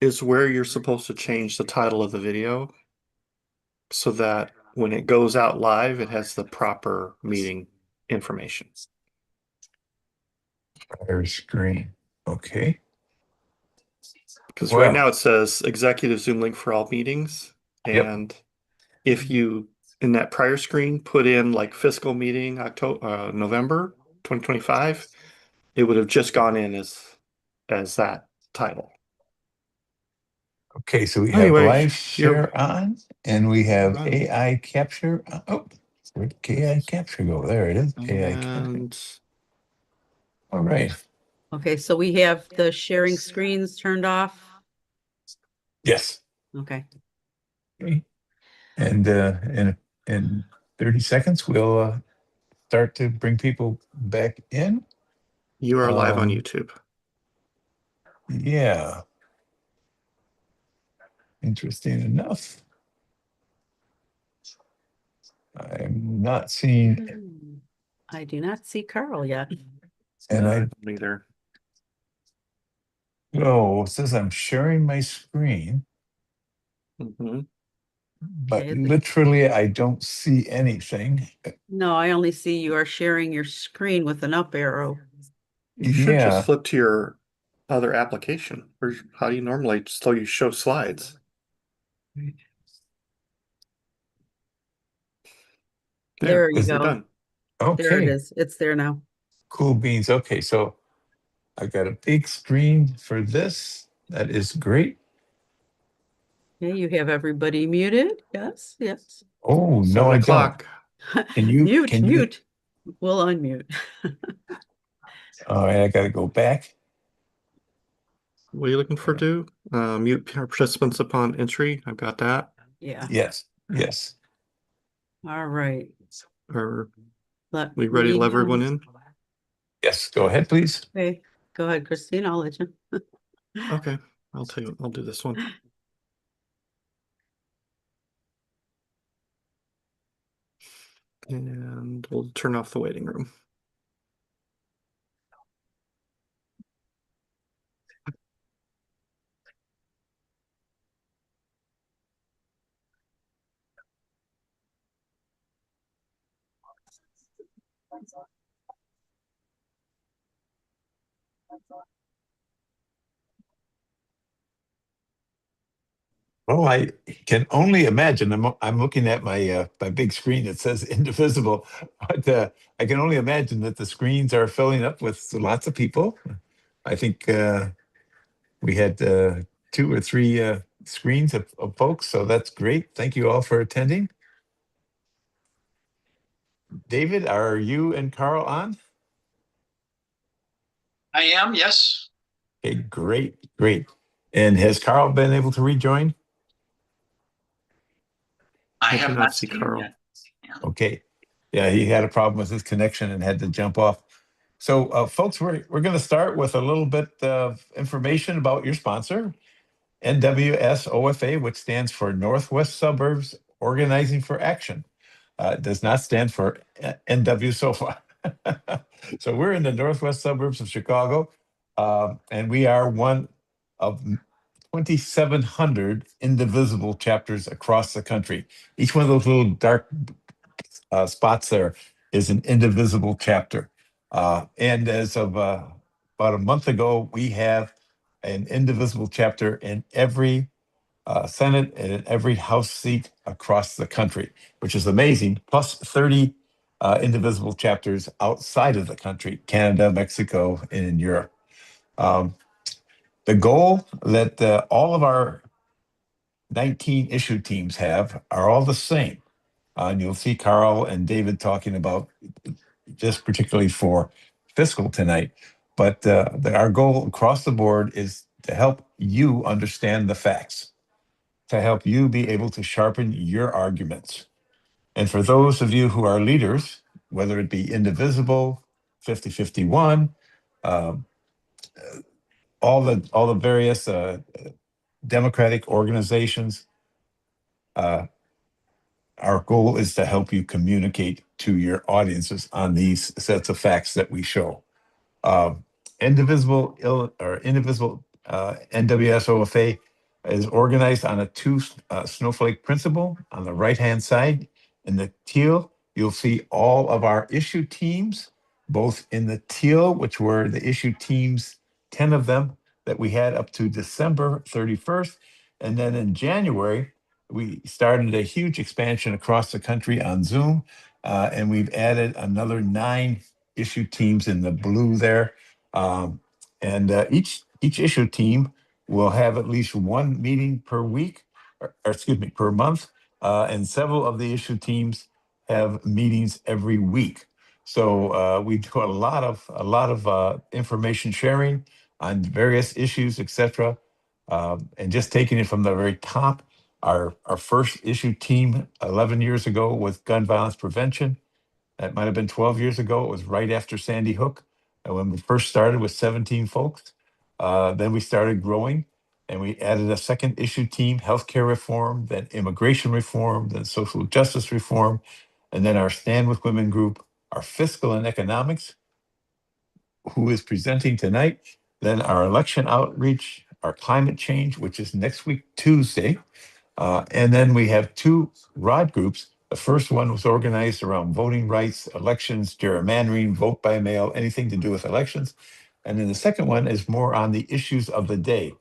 is where you're supposed to change the title of the video so that when it goes out live, it has the proper meeting information. Share screen. Okay. Because right Well, now it says executive Zoom link for all meetings. yep. And if you, in that prior screen, put in like fiscal meeting October, November 2025, it would have just gone in as that title. Okay, so we have Anyway, live you're share on, and we have on. AI capture. Oh, where'd AI capture go? There it is. AI capture. And All right. Okay, so we have the sharing screens turned off. Yes. Okay. Okay. And in 30 seconds, we'll start to bring people back in. you are live on YouTube. Yeah. Interesting enough. I'm not seeing, I do not see Karl yet. and I Neither. it says I'm sharing my screen, Mhm. but Okay. literally I don't see anything. No, I only see you are sharing your screen with an up arrow. You should Yeah. just flip to your other application. Or how do you normally so you show slides? There you Is go. We're done. There it Okay. is. It's there now. Cool beans. Okay, so I've got a big screen for this. That is great. Okay, you have everybody muted. Yes, yes. Oh, no, 7 I don't. o'clock. Can you Mute. We'll unmute. All right, I got to go back. What are you looking for, do? Mute participants upon entry. I've got that. Yeah. Yes, yes. All right. Are Let we ready to me let everyone know. in? Yes, go ahead, please. Okay, go ahead, Christine. I'll let you. Okay, I'll tell you. I'll do this one. And we'll turn off the waiting room. Well, I can only imagine. I'm looking at my my big screen that says Indivisible, but I can only imagine that the screens are filling up with lots of people. I think we had 2 or 3 screens of folks, so that's great. Thank you all for attending. David, are you and Karl on? I am, yes. Okay, great, great. And has Karl been able to rejoin? I have cannot not see seen Karl. yet. Yeah. Okay. Yeah, he had a problem with his connection and had to jump off. So, folks, we're going to start with a little bit of information about your sponsor, NWSOFA, which stands for Northwest Suburbs Organizing for Action. It does not stand for NWSOFA. So we're in the northwest suburbs of Chicago, and we are one of 2,700 indivisible chapters across the country. Each one of those little dark spots there is an indivisible chapter. And as of about a month ago, we have an indivisible chapter in every Senate and in every House seat across the country, which is amazing, plus 30 indivisible chapters outside of the country, Canada, Mexico, and in Europe. The goal that all of our 19 issue teams have are all the same. And you'll see Karl and David talking about just particularly for fiscal tonight. But our goal across the board is to help you understand the facts, to help you be able to sharpen your arguments. And for those of you who are leaders, whether it be Indivisible, 5051, all the various democratic organizations, our goal is to help you communicate to your audiences on these sets of facts that we show. Indivisible NWSOFA is organized on a two snowflake principle. On the right-hand side, in the teal, you'll see all of our issue teams, both in the teal, which were the issue teams, 10 of them that we had up to December 31st. And then in January, we started a huge expansion across the country on Zoom, and we've added another 9 issue teams in the blue there. And each issue team will have at least one meeting per week, or excuse me, per month, and several of the issue teams have meetings every week. So we do a lot of information sharing on various issues, etc. And just taking it from the very top, our first issue team 11 years ago was gun violence prevention. That might have been 12 years ago. It was right after Sandy Hook. And when we first started with 17 folks, then we started growing and we added a second issue team, healthcare reform, then immigration reform, then social justice reform, and then our Stand With Women group, our fiscal and economics, who is presenting tonight, then our election outreach, our climate change, which is next week, Tuesday. And then we have 2 ROD groups. The first one was organized around voting rights, elections, gerrymandering, vote by mail, anything to do with elections. And then the second one is more on the issues of the day.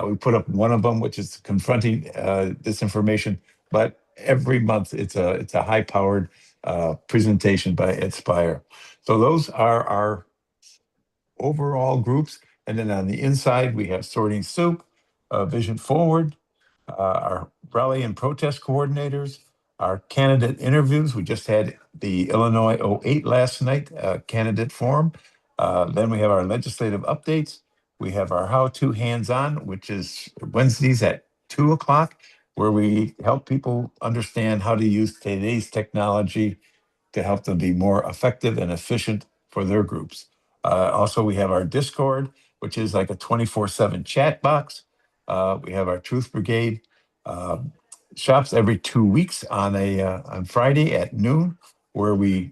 We put up one of them, which is confronting disinformation, but every month it's a high-powered presentation by Inspire. So those are our overall groups. And then on the inside, we have Sorting Soup, Vision Forward, our rally and protest coordinators, our candidate interviews. We just had the Illinois '08 last night, candidate forum. Then we have our legislative updates. We have our how-to hands-on, which is Wednesdays at 2 o'clock, where we help people understand how to use today's technology to help them be more effective and efficient for their groups. Also, we have our Discord, which is like a 24/7 chat box. We have our Truth Brigade uh, shops every 2 weeks on Friday at noon, where we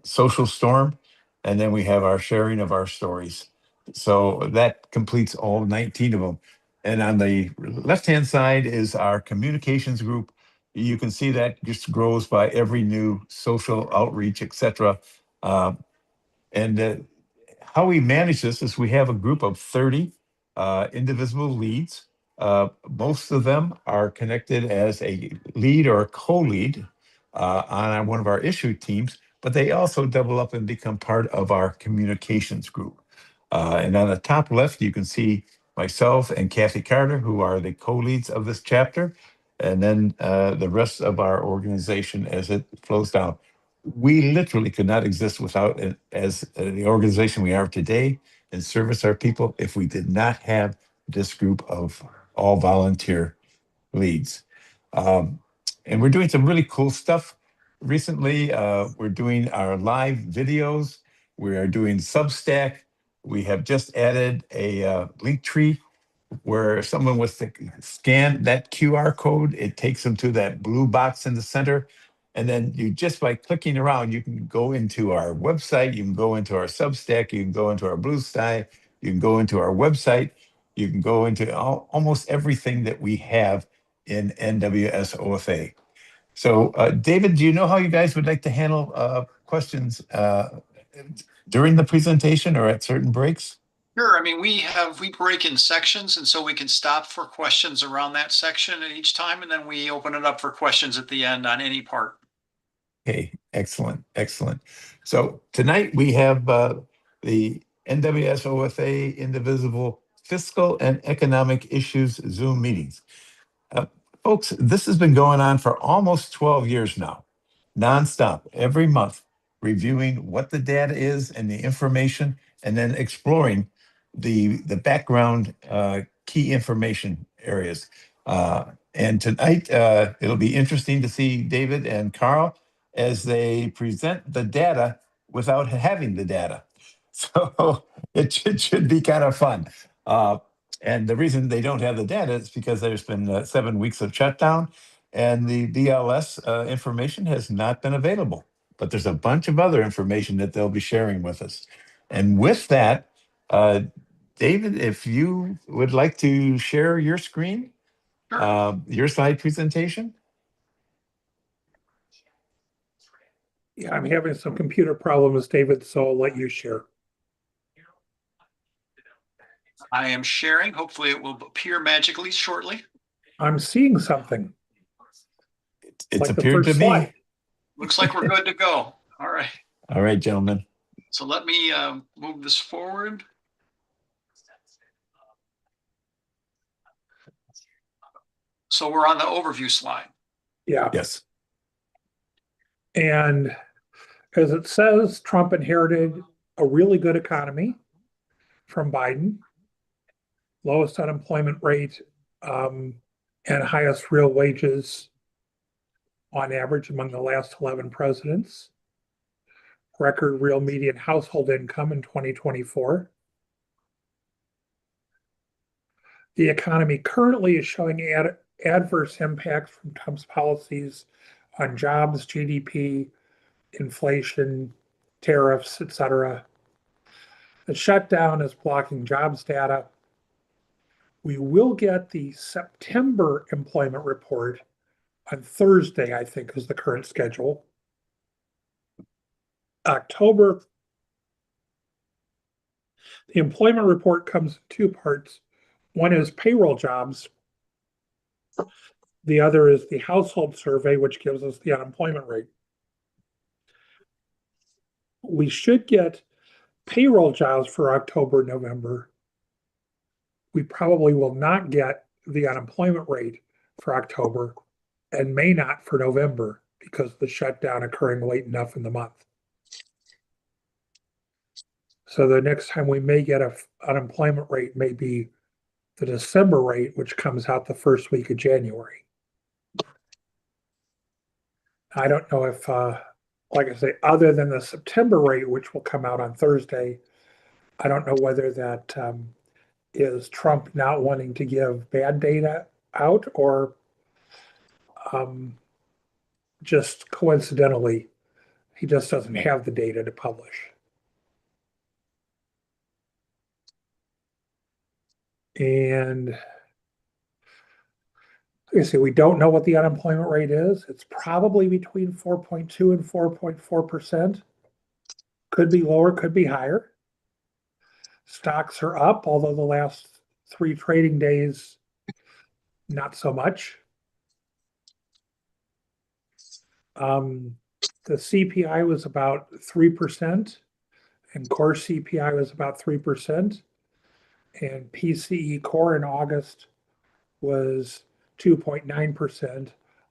social storm, and then we have our sharing of our stories. So that completes all 19 of them. And on the left-hand side is our communications group. You can see that just grows by every new social outreach, etc. And how we manage this is we have a group of 30 indivisible leads. Most of them are connected as a lead or a co-lead on one of our issue teams, but they also double up and become part of our communications group. And on the top left, you can see myself and Kathy Carter, who are the co-leads of this chapter, and then the rest of our organization as it flows down. We literally could not exist without it as the organization we are today and service our people if we did not have this group of all volunteer leads. And we're doing some really cool stuff. Recently, we're doing our live videos. We are doing Substack. We have just added a link tree where if someone was to scan that QR code, it takes them to that blue box in the center. And then you just by clicking around, you can go into our website, you can go into our Substack, you can go into our Blue Sky, you can go into our website, you can go into almost everything that we have in NWSOFA. So, David, do you know how you guys would like to handle questions during the presentation or at certain breaks? Sure. I mean, we break in sections, and so we can stop for questions around that section at each time, and then we open it up for questions at the end on any part. Okay, excellent, excellent. So tonight we have the NWSOFA-Indivisible Fiscal and Economic Issues Zoom meetings. Folks, this has been going on for almost 12 years now, nonstop, every month, reviewing what the data is and the information, and then exploring the background key information areas. And tonight, it'll be interesting to see David and Karl as they present the data without having the data. So it should be kind of fun. And the reason they don't have the data is because there's been 7 weeks of shutdown and the BLS information has not been available. But there's a bunch of other information that they'll be sharing with us. And with that, David, if you would like to share your screen, Your slide presentation? Yeah, I'm having some computer problems, David, so I'll let you share. I am sharing. Hopefully it will appear magically shortly. I'm seeing something. It's like the appeared to first me. slide. Looks like we're good to go. All right. All right, gentlemen. So let me move this forward. So we're on the overview slide. Yeah. Yes. And as it says, Trump inherited a really good economy from Biden, lowest unemployment rate, and highest real wages on average among the last 11 presidents. Record real median household income in 2024. The economy currently is showing adverse impacts from Trump's policies on jobs, GDP, inflation, tariffs, etc. The shutdown is blocking jobs data. We will get the September employment report on Thursday, I think, is the current schedule. October, the employment report comes in two parts. One is payroll jobs. The other is the household survey, which gives us the unemployment rate. We should get payroll jobs for October, November. We probably will not get the unemployment rate for October and may not for November because of the shutdown occurring late enough in the month. So the next time we may get an unemployment rate may be the December rate, which comes out the first week of January. I don't know if, like I say, other than the September rate, which will come out on Thursday, I don't know whether that is Trump not wanting to give bad data out or just coincidentally, he just doesn't have the data to publish. And I say we don't know what the unemployment rate is. It's probably between 4.2 and 4.4%. Could be lower, could be higher. Stocks are up, although the last 3 trading days, not so much. The CPI was about 3%, and core CPI was about 3%, and PCE core in August was 2.9%.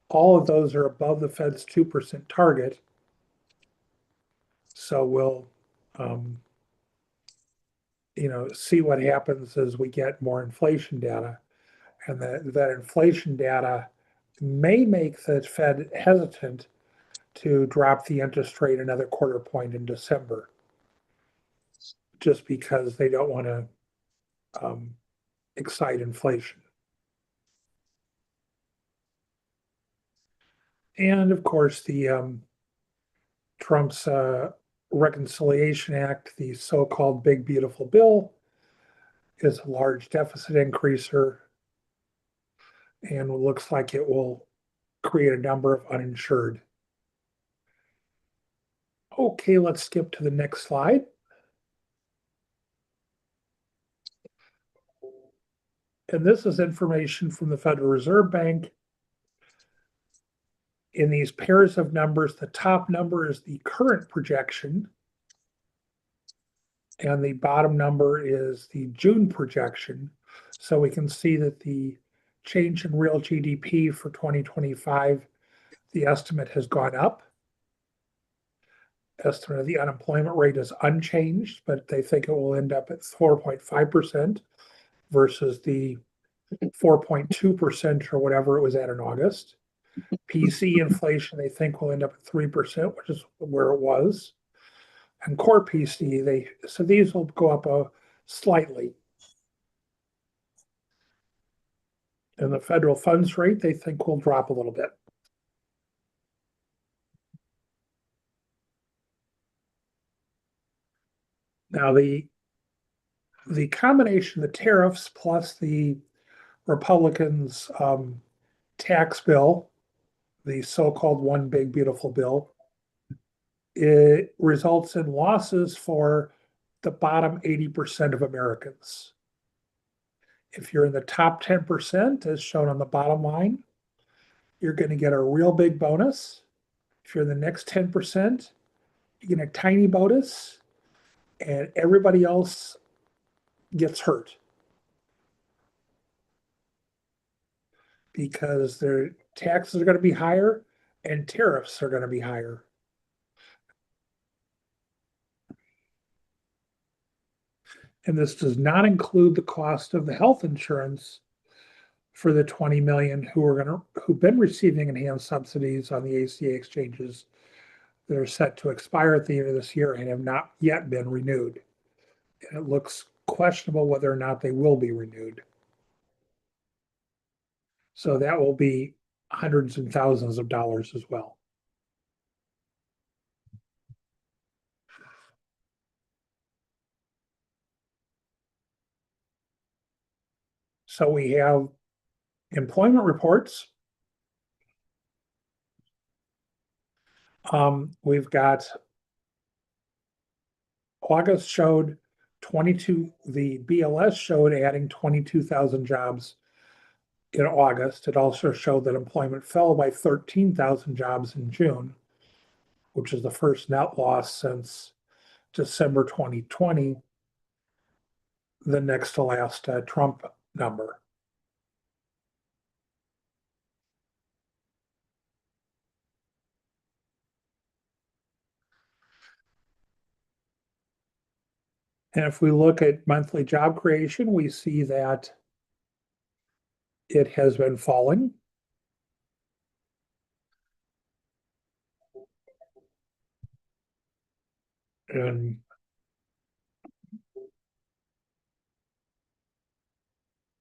All of those are above the Fed's 2% target. So we'll, see what happens as we get more inflation data. And that inflation data may make the Fed hesitant to drop the interest rate another quarter point in December, just because they don't want to excite inflation. And of course, the Trump's Reconciliation Act, the so-called Big Beautiful Bill, is a large deficit increaser and looks like it will create a number of uninsured. Okay, let's skip to the next slide. And this is information from the Federal Reserve Bank. In these pairs of numbers, the top number is the current projection, and the bottom number is the June projection. So we can see that the change in real GDP for 2025, the estimate has gone up. Estimate of the unemployment rate is unchanged, but they think it will end up at 4.5% versus the 4.2% or whatever it was at in August. PC inflation, they think will end up at 3%, which is where it was. And core PC, so these will go up slightly. And the federal funds rate, they think will drop a little bit. Now the combination of the tariffs plus the Republicans' tax bill, the so-called one big beautiful bill, it results in losses for the bottom 80% of Americans. If you're in the top 10%, as shown on the bottom line, you're going to get a real big bonus. If you're in the next 10%, you get a tiny bonus, and everybody else gets hurt because their taxes are going to be higher and tariffs are going to be higher. And this does not include the cost of the health insurance for the 20 million who've been receiving enhanced subsidies on the ACA exchanges that are set to expire at the end of this year and have not yet been renewed. And it looks questionable whether or not they will be renewed. So that will be hundreds and thousands of dollars as well. So we have employment reports. We've got August showed 22, the BLS showed adding 22,000 jobs in August. It also showed that employment fell by 13,000 jobs in June, which is the first net loss since December 2020, the next to last Trump number. And if we look at monthly job creation, we see that it has been falling. And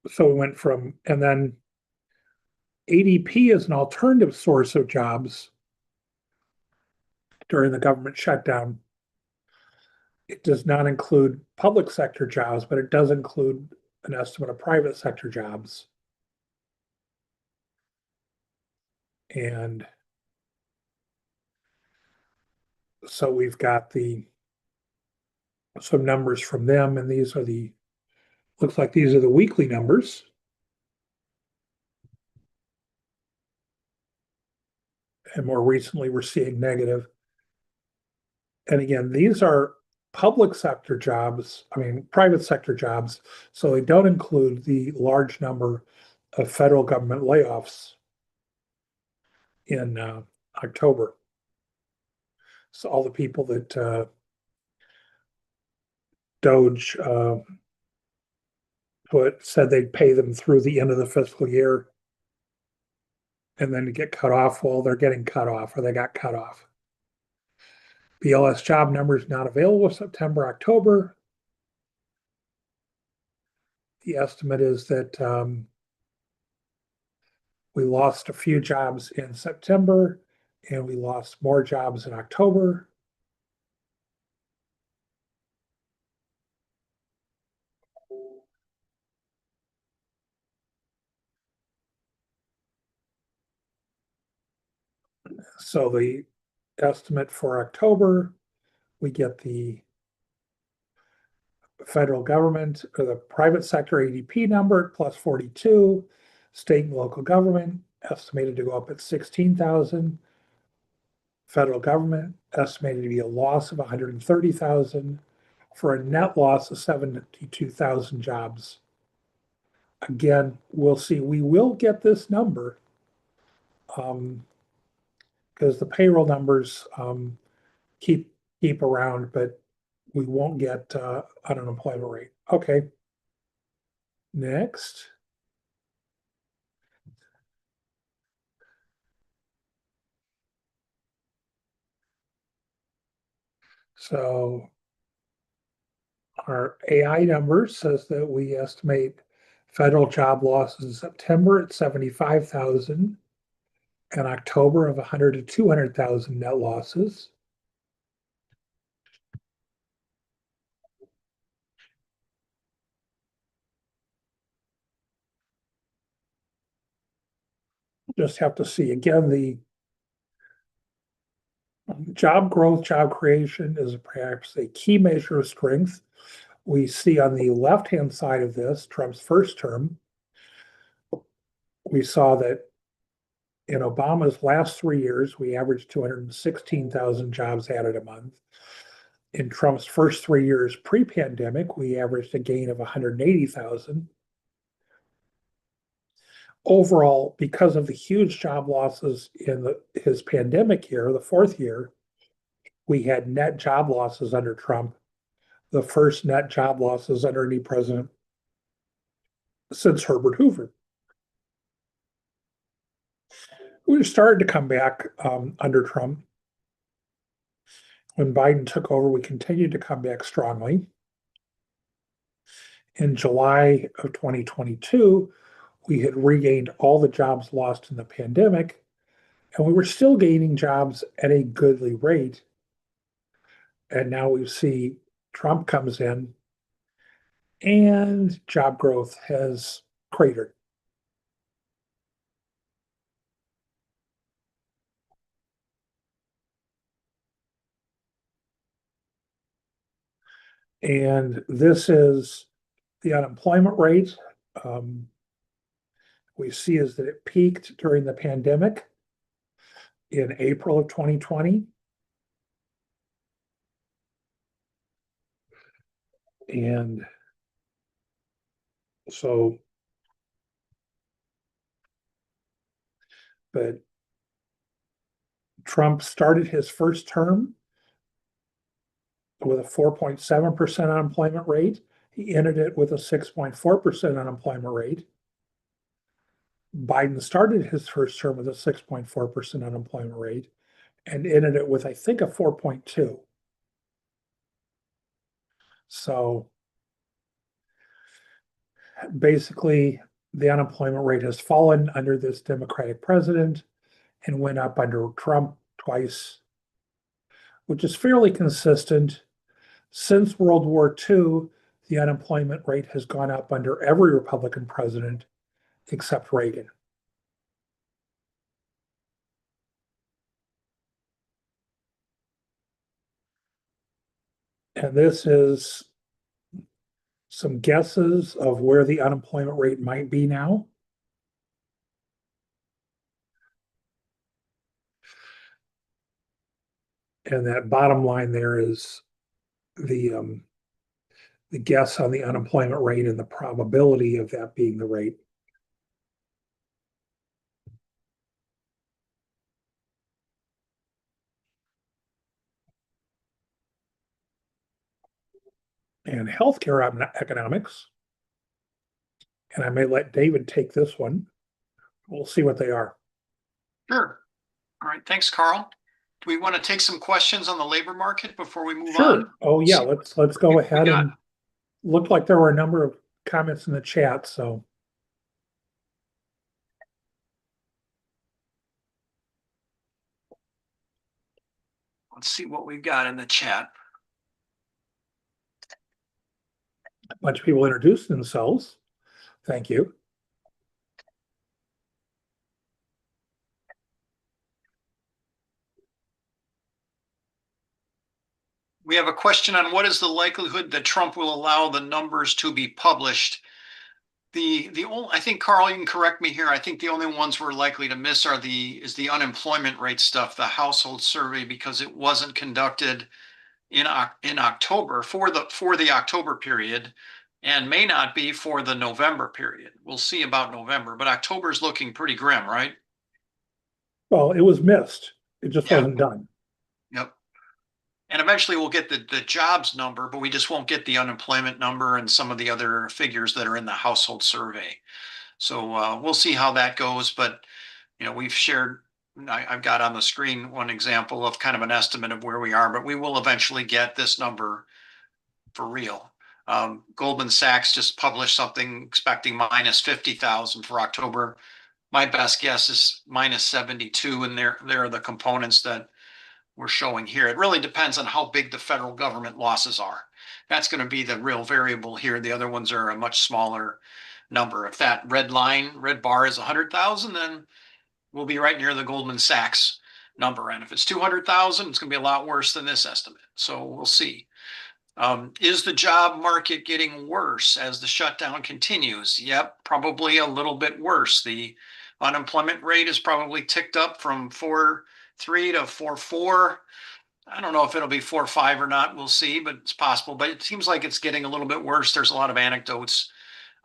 so we went from, and then ADP is an alternative source of jobs during the government shutdown. It does not include public sector jobs, but it does include an estimate of private sector jobs. And so we've got some numbers from them, and these are looks like these are the weekly numbers. And more recently, we're seeing negative. And again, these are public sector jobs, private sector jobs. So they don't include the large number of federal government layoffs in October. So all the people that Doge said they'd pay them through the end of the fiscal year and then to get cut off, well, they're getting cut off or they got cut off. BLS job numbers not available September, October. The estimate is that we lost a few jobs in September and we lost more jobs in October. So the estimate for October, we get the federal government or the private sector ADP number at plus 42, state and local government estimated to go up at 16,000, federal government estimated to be a loss of 130,000 for a net loss of 72,000 jobs. Again, we'll see. We will get this number because the payroll numbers keep around, but we won't get unemployment rate. Okay. Next. So our AI number says that we estimate federal job losses in September at 75,000 and October of 100 to 200,000 net losses. just have to see again, the job growth, job creation is perhaps a key measure of strength. We see on the left-hand side of this, Trump's first term, we saw that in Obama's last 3 years, we averaged 216,000 jobs added a month. In Trump's first 3 years pre-pandemic, we averaged a gain of 180,000. Overall, because of the huge job losses in his pandemic year, the fourth year, we had net job losses under Trump, the first net job losses under any president since Herbert Hoover. We started to come back under Trump. When Biden took over, we continued to come back strongly. In July of 2022, we had regained all the jobs lost in the pandemic, and we were still gaining jobs at a goodly rate. And now we see Trump comes in and job growth has cratered. And this is the unemployment rate. We see is that it peaked during the pandemic in April of 2020. And so, but Trump started his first term with a 4.7% unemployment rate. He ended it with a 6.4% unemployment rate. Biden started his first term with a 6.4% unemployment rate and ended it with, I think, a 4.2. So basically, the unemployment rate has fallen under this Democratic president and went up under Trump twice, which is fairly consistent. Since World War II, the unemployment rate has gone up under every Republican president except Reagan. And this is some guesses of where the unemployment rate might be now. And that bottom line there is the guess on the unemployment rate and the probability of that being the rate. And healthcare economics. And I may let David take this one. We'll see what they are. Sure. All right. Thanks, Karl. Do we want to take some questions on the labor market before we move Sure. on? Oh yeah, let's go We ahead got- and looked like there were a number of comments in the chat, so Let's see what we've got in the chat. a bunch of people introduced themselves. Thank you. We have a question on what is the likelihood that Trump will allow the numbers to be published. The only, I think, Karl, you can correct me here. I think the only ones we're likely to miss are is the unemployment rate stuff, the household survey, because it wasn't conducted in October for the October period, and may not be for the November period. We'll see about November, but October is looking pretty grim, right? Well, it was missed. It just Yeah. wasn't done. Yep. And eventually we'll get the jobs number, but we just won't get the unemployment number and some of the other figures that are in the household survey. So we'll see how that goes. But, you know, we've shared, I've got on the screen one example of kind of an estimate of where we are, but we will eventually get this number for real. Goldman Sachs just published something expecting minus 50,000 for October. My best guess is minus 72, and there are the components that we're showing here. It really depends on how big the federal government losses are. That's going to be the real variable here. The other ones are a much smaller number. If that red bar is 100,000, then we'll be right near the Goldman Sachs number. And if it's 200,000, it's going to be a lot worse than this estimate. So we'll see. Is the job market getting worse as the shutdown continues? Yep, probably a little bit worse. The unemployment rate is probably ticked up from 4.3 to 4.4. I don't know if it'll be 4.5 or not. We'll see, but it's possible. But it seems like it's getting a little bit worse. There's a lot of anecdotes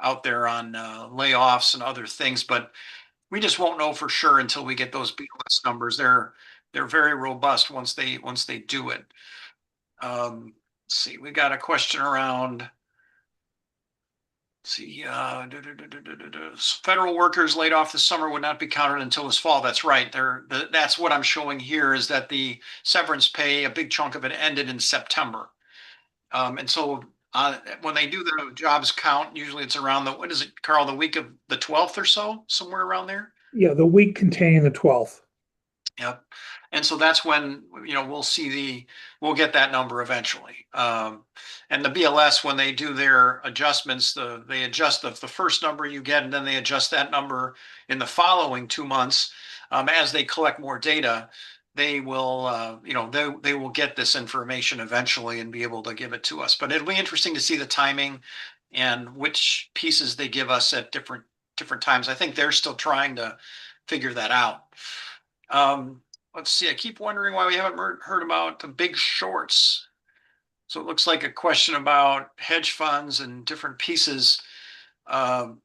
out there on layoffs and other things, but we just won't know for sure until we get those BLS numbers. They're very robust once they do it. Let's see, we got a question around. Let's see, federal workers laid off this summer would not be counted until this fall. That's right. That's what I'm showing here is that the severance pay, a big chunk of it ended in September. And so when they do the jobs count, usually it's around what is it, Karl, the week of the 12th or so, somewhere around there? Yeah, the week containing the 12th. Yep. And so that's when, we'll get that number eventually. And the BLS, when they do their adjustments, they adjust the first number you get, and then they adjust that number in the following 2 months. As they collect more data, they will, they will get this information eventually and be able to give it to us. But it'll be interesting to see the timing and which pieces they give us at different times. I think they're still trying to figure that out. Let's see. I keep wondering why we haven't heard about the big shorts. So it looks like a question about hedge funds and different pieces. Not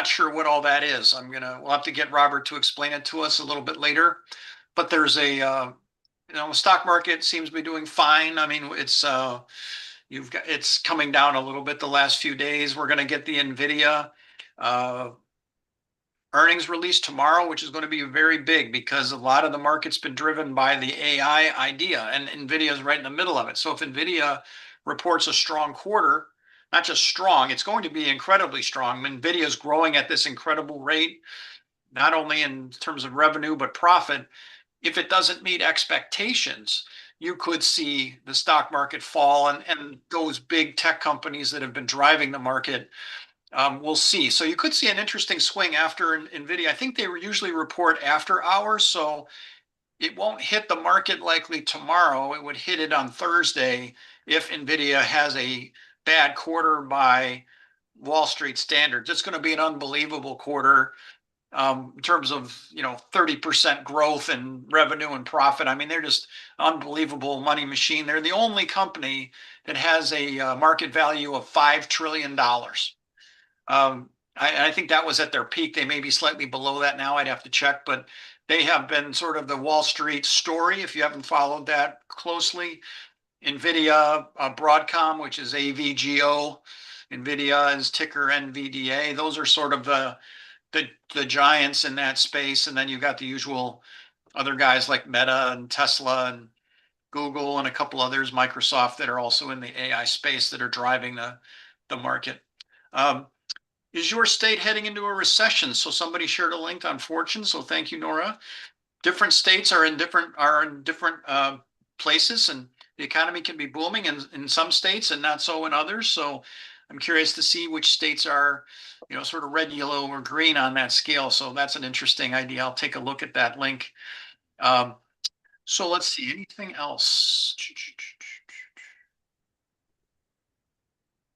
sure what all that is. We'll have to get Robert to explain it to us a little bit later. But there's the stock market seems to be doing fine. I mean, it's coming down a little bit the last few days. We're going to get the NVIDIA earnings release tomorrow, which is going to be very big because a lot of the market's been driven by the AI idea, and NVIDIA is right in the middle of it. So if NVIDIA reports a strong quarter, not just strong, it's going to be incredibly strong. NVIDIA is growing at this incredible rate, not only in terms of revenue, but profit. If it doesn't meet expectations, you could see the stock market fall, and those big tech companies that have been driving the market, we'll see. So you could see an interesting swing after NVIDIA. I think they usually report after hours, so it won't hit the market likely tomorrow. It would hit it on Thursday if NVIDIA has a bad quarter by Wall Street standards. It's going to be an unbelievable quarter in terms of 30% growth in revenue and profit. I mean, they're just unbelievable money machine. They're the only company that has a market value of $5 trillion. I think that was at their peak. They may be slightly below that now. I'd have to check, but they have been sort of the Wall Street story. If you haven't followed that closely, NVIDIA, Broadcom, which is AVGO, NVIDIA is ticker NVDA. Those are sort of the giants in that space. And then you've got the usual other guys like Meta and Tesla and Google and a couple others, Microsoft, that are also in the AI space that are driving the market. Is your state heading into a recession? So somebody shared a link on Fortune. So thank you, Nora. Different states are in different places, and the economy can be booming in some states and not so in others. So I'm curious to see which states are, sort of red, yellow, or green on that scale. So that's an interesting idea. I'll take a look at that link. So let's see, anything else?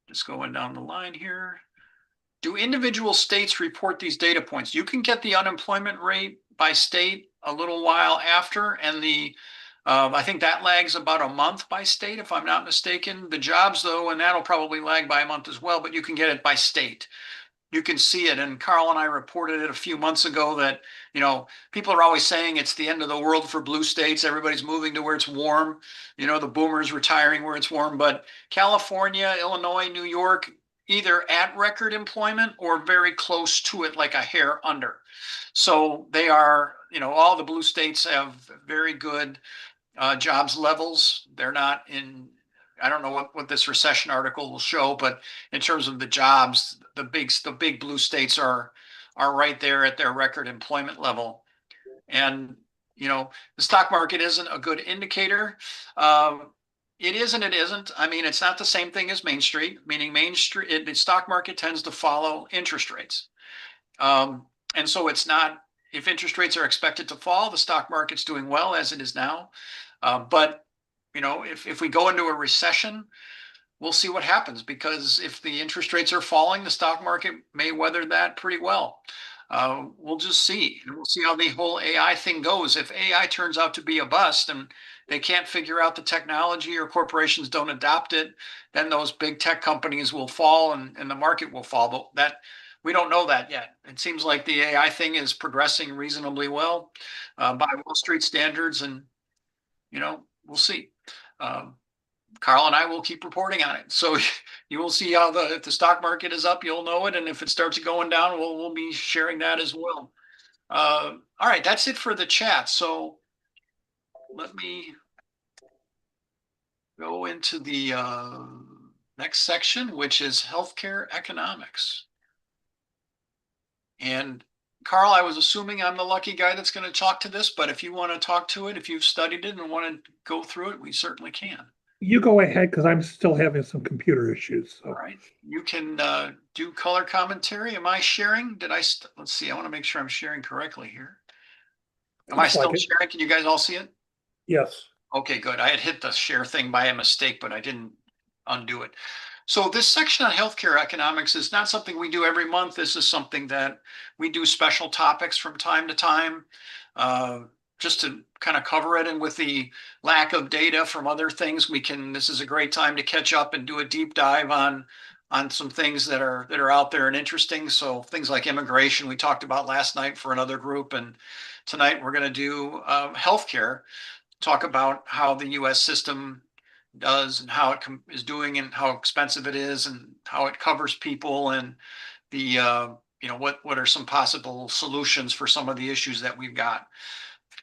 Just going down the line here. Do individual states report these data points? You can get the unemployment rate by state a little while after, and I think that lags about a month by state, if I'm not mistaken. The jobs, though, and that'll probably lag by a month as well, but you can get it by state. You can see it, and Karl and I reported it a few months ago that, people are always saying it's the end of the world for blue states. Everybody's moving to where it's warm. The boomers retiring where it's warm. But California, Illinois, New York, either at record employment or very close to it, like a hair under. So they are, all the blue states have very good jobs levels. They're not in, I don't know what this recession article will show, but in terms of the jobs, the big blue states are right there at their record employment level. And, the stock market isn't a good indicator. It is and it isn't. I mean, it's not the same thing as Main Street, meaning the stock market tends to follow interest rates. And so it's not if interest rates are expected to fall, the stock market's doing well as it is now. But if we go into a recession, we'll see what happens, because if the interest rates are falling, the stock market may weather that pretty well. We'll just see. And we'll see how the whole AI thing goes. If AI turns out to be a bust and they can't figure out the technology, or corporations don't adopt it, then those big tech companies will fall, and the market will fall. But we don't know that yet. It seems like the AI thing is progressing reasonably well by Wall Street standards, and we'll see. Karl and I will keep reporting on it. So you will see how if the stock market is up, you'll know it. And if it starts going down, we'll be sharing that as well. All right, that's it for the chat. So let me go into the next section, which is healthcare economics. And Karl, I was assuming I'm the lucky guy that's going to talk to this, but if you want to talk to it, if you've studied it and want to go through it, we certainly can. You go ahead, because I'm still having some computer issues. All So right, you can do color commentary. Am I sharing? Let's see, I want to make sure I'm sharing correctly here. Am I looks still like it. sharing? Can you guys all see it? Yes. Okay, good. I had hit the share thing by a mistake, but I didn't undo it. So this section on healthcare economics is not something we do every month. This is something that we do special topics from time to time, just to kind of cover it. And with the lack of data from other things, this is a great time to catch up and do a deep dive on some things that are out there and interesting. So things like immigration, we talked about last night for another group, and tonight we're going to do healthcare, talk about how the U.S. system does and how it is doing and how expensive it is and how it covers people, and the what are some possible solutions for some of the issues that we've got.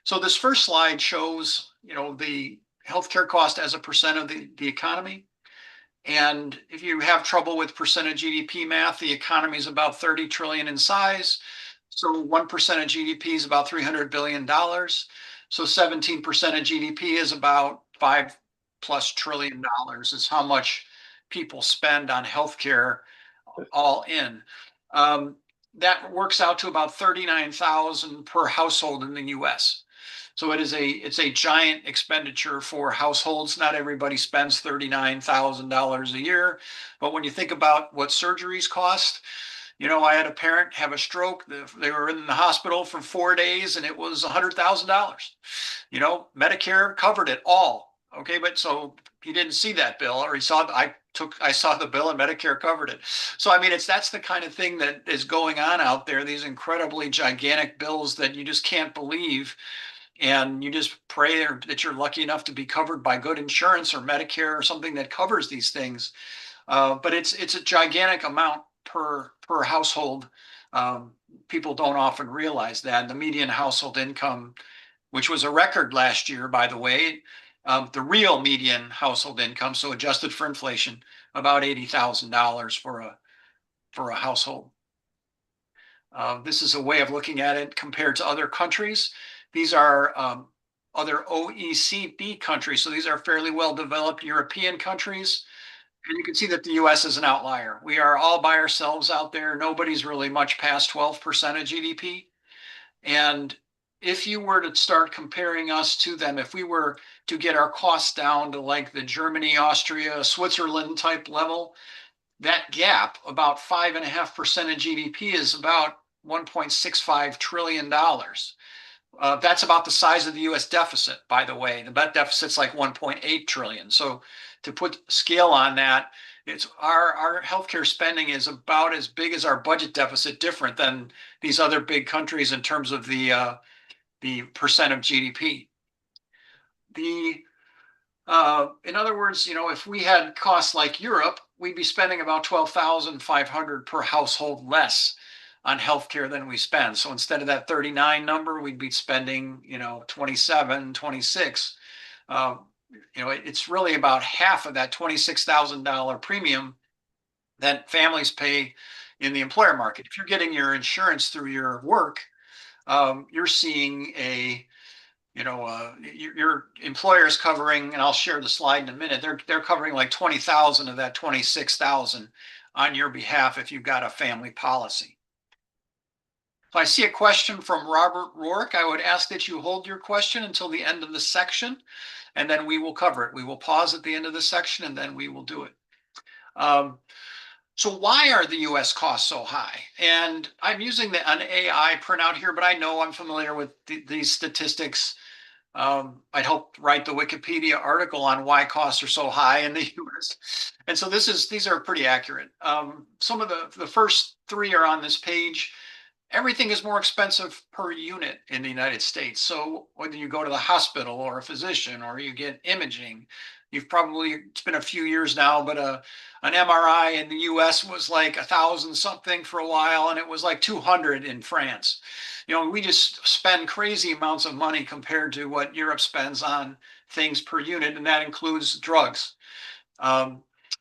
So this first slide shows the healthcare cost as a percent of the economy. And if you have trouble with percent of GDP math, the economy is about 30 trillion in size. So 1% of GDP is about $300 billion. So 17% of GDP is about $5+ trillion is how much people spend on healthcare all in. That works out to about 39,000 per household in the US. So it's a giant expenditure for households. Not everybody spends $39,000 a year, but when you think about what surgeries cost, I had a parent have a stroke. They were in the hospital for 4 days, and it was $100,000. Medicare covered it all. Okay, but so he didn't see that bill, or I saw the bill and Medicare covered it. So I mean, that's the kind of thing that is going on out there. These incredibly gigantic bills that you just can't believe. And you just pray that you're lucky enough to be covered by good insurance or Medicare or something that covers these things. But it's a gigantic amount per household. People don't often realize that. The median household income, which was a record last year, by the way, the real median household income, so adjusted for inflation, about $80,000 for a household. This is a way of looking at it compared to other countries. These are other OECD countries. So these are fairly well-developed European countries. And you can see that the US is an outlier. We are all by ourselves out there. Nobody's really much past 12% of GDP. And if you were to start comparing us to them, if we were to get our costs down to like the Germany, Austria, Switzerland type level, that gap, about 5.5% of GDP, is about $1.65 trillion. That's about the size of the US deficit, by the way. The deficit's like 1.8 trillion. So to put scale on that, it's our healthcare spending is about as big as our budget deficit, different than these other big countries in terms of the percent of GDP. In other words, if we had costs like Europe, we'd be spending about 12,500 per household less on healthcare than we spend. So instead of that 39 number, we'd be spending, 27, 26. It's really about half of that $26,000 premium that families pay in the employer market. If you're getting your insurance through your work, you're seeing your employer is covering, and I'll share the slide in a minute. They're covering like 20,000 of that 26,000 on your behalf if you've got a family policy. If I see a question from Robert Rourke, I would ask that you hold your question until the end of the section, and then we will cover it. We will pause at the end of the section, and then we will do it. So why are the US costs so high? And I'm using an AI printout here, but I know I'm familiar with these statistics. I'd helped write the Wikipedia article on why costs are so high in the US. And so these are pretty accurate. Some of the first three are on this page. Everything is more expensive per unit in the United States. So whether you go to the hospital or a physician or you get imaging, it's been a few years now, but an MRI in the US was like 1,000 something for a while, and it was like 200 in France. We just spend crazy amounts of money compared to what Europe spends on things per unit, and that includes drugs.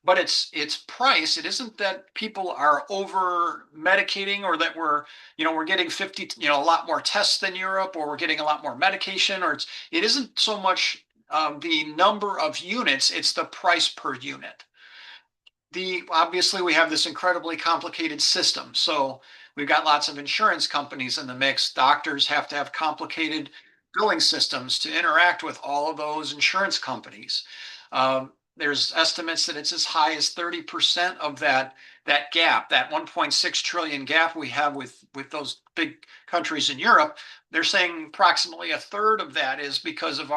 But it's price. It isn't that people are over medicating, or that we're getting 50, a lot more tests than Europe, or we're getting a lot more medication, or it isn't so much the number of units, it's the price per unit. Obviously we have this incredibly complicated system. So we've got lots of insurance companies in the mix. Doctors have to have complicated billing systems to interact with all of those insurance companies. There's estimates that it's as high as 30% of that gap, that 1.6 trillion gap we have with those big countries in Europe. They're saying approximately a third of that is because of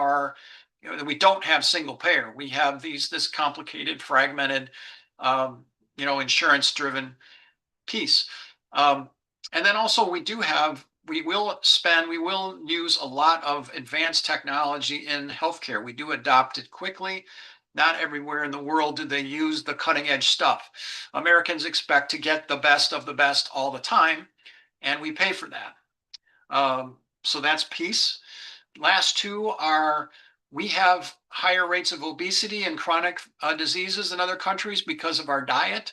we don't have single payer. We have this complicated, fragmented, insurance driven piece. And then also we will use a lot of advanced technology in healthcare. We do adopt it quickly. Not everywhere in the world do they use the cutting edge stuff. Americans expect to get the best of the best all the time, and we pay for that. So that's piece. Last two are, we have higher rates of obesity and chronic diseases in other countries because of our diet.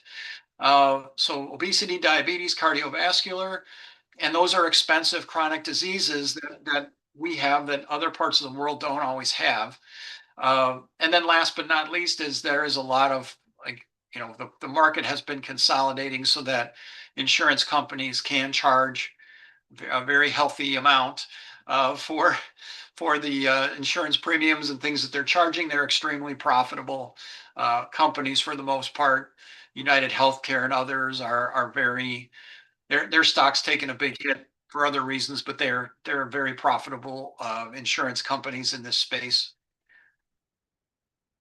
So obesity, diabetes, cardiovascular, and those are expensive chronic diseases that we have that other parts of the world don't always have. And then last but not least there is a lot of the market has been consolidating so that insurance companies can charge a very healthy amount for the insurance premiums and things that they're charging. They're extremely profitable companies for the most part. United Healthcare and others are their stock's taken a big hit for other reasons, but they're very profitable insurance companies in this space.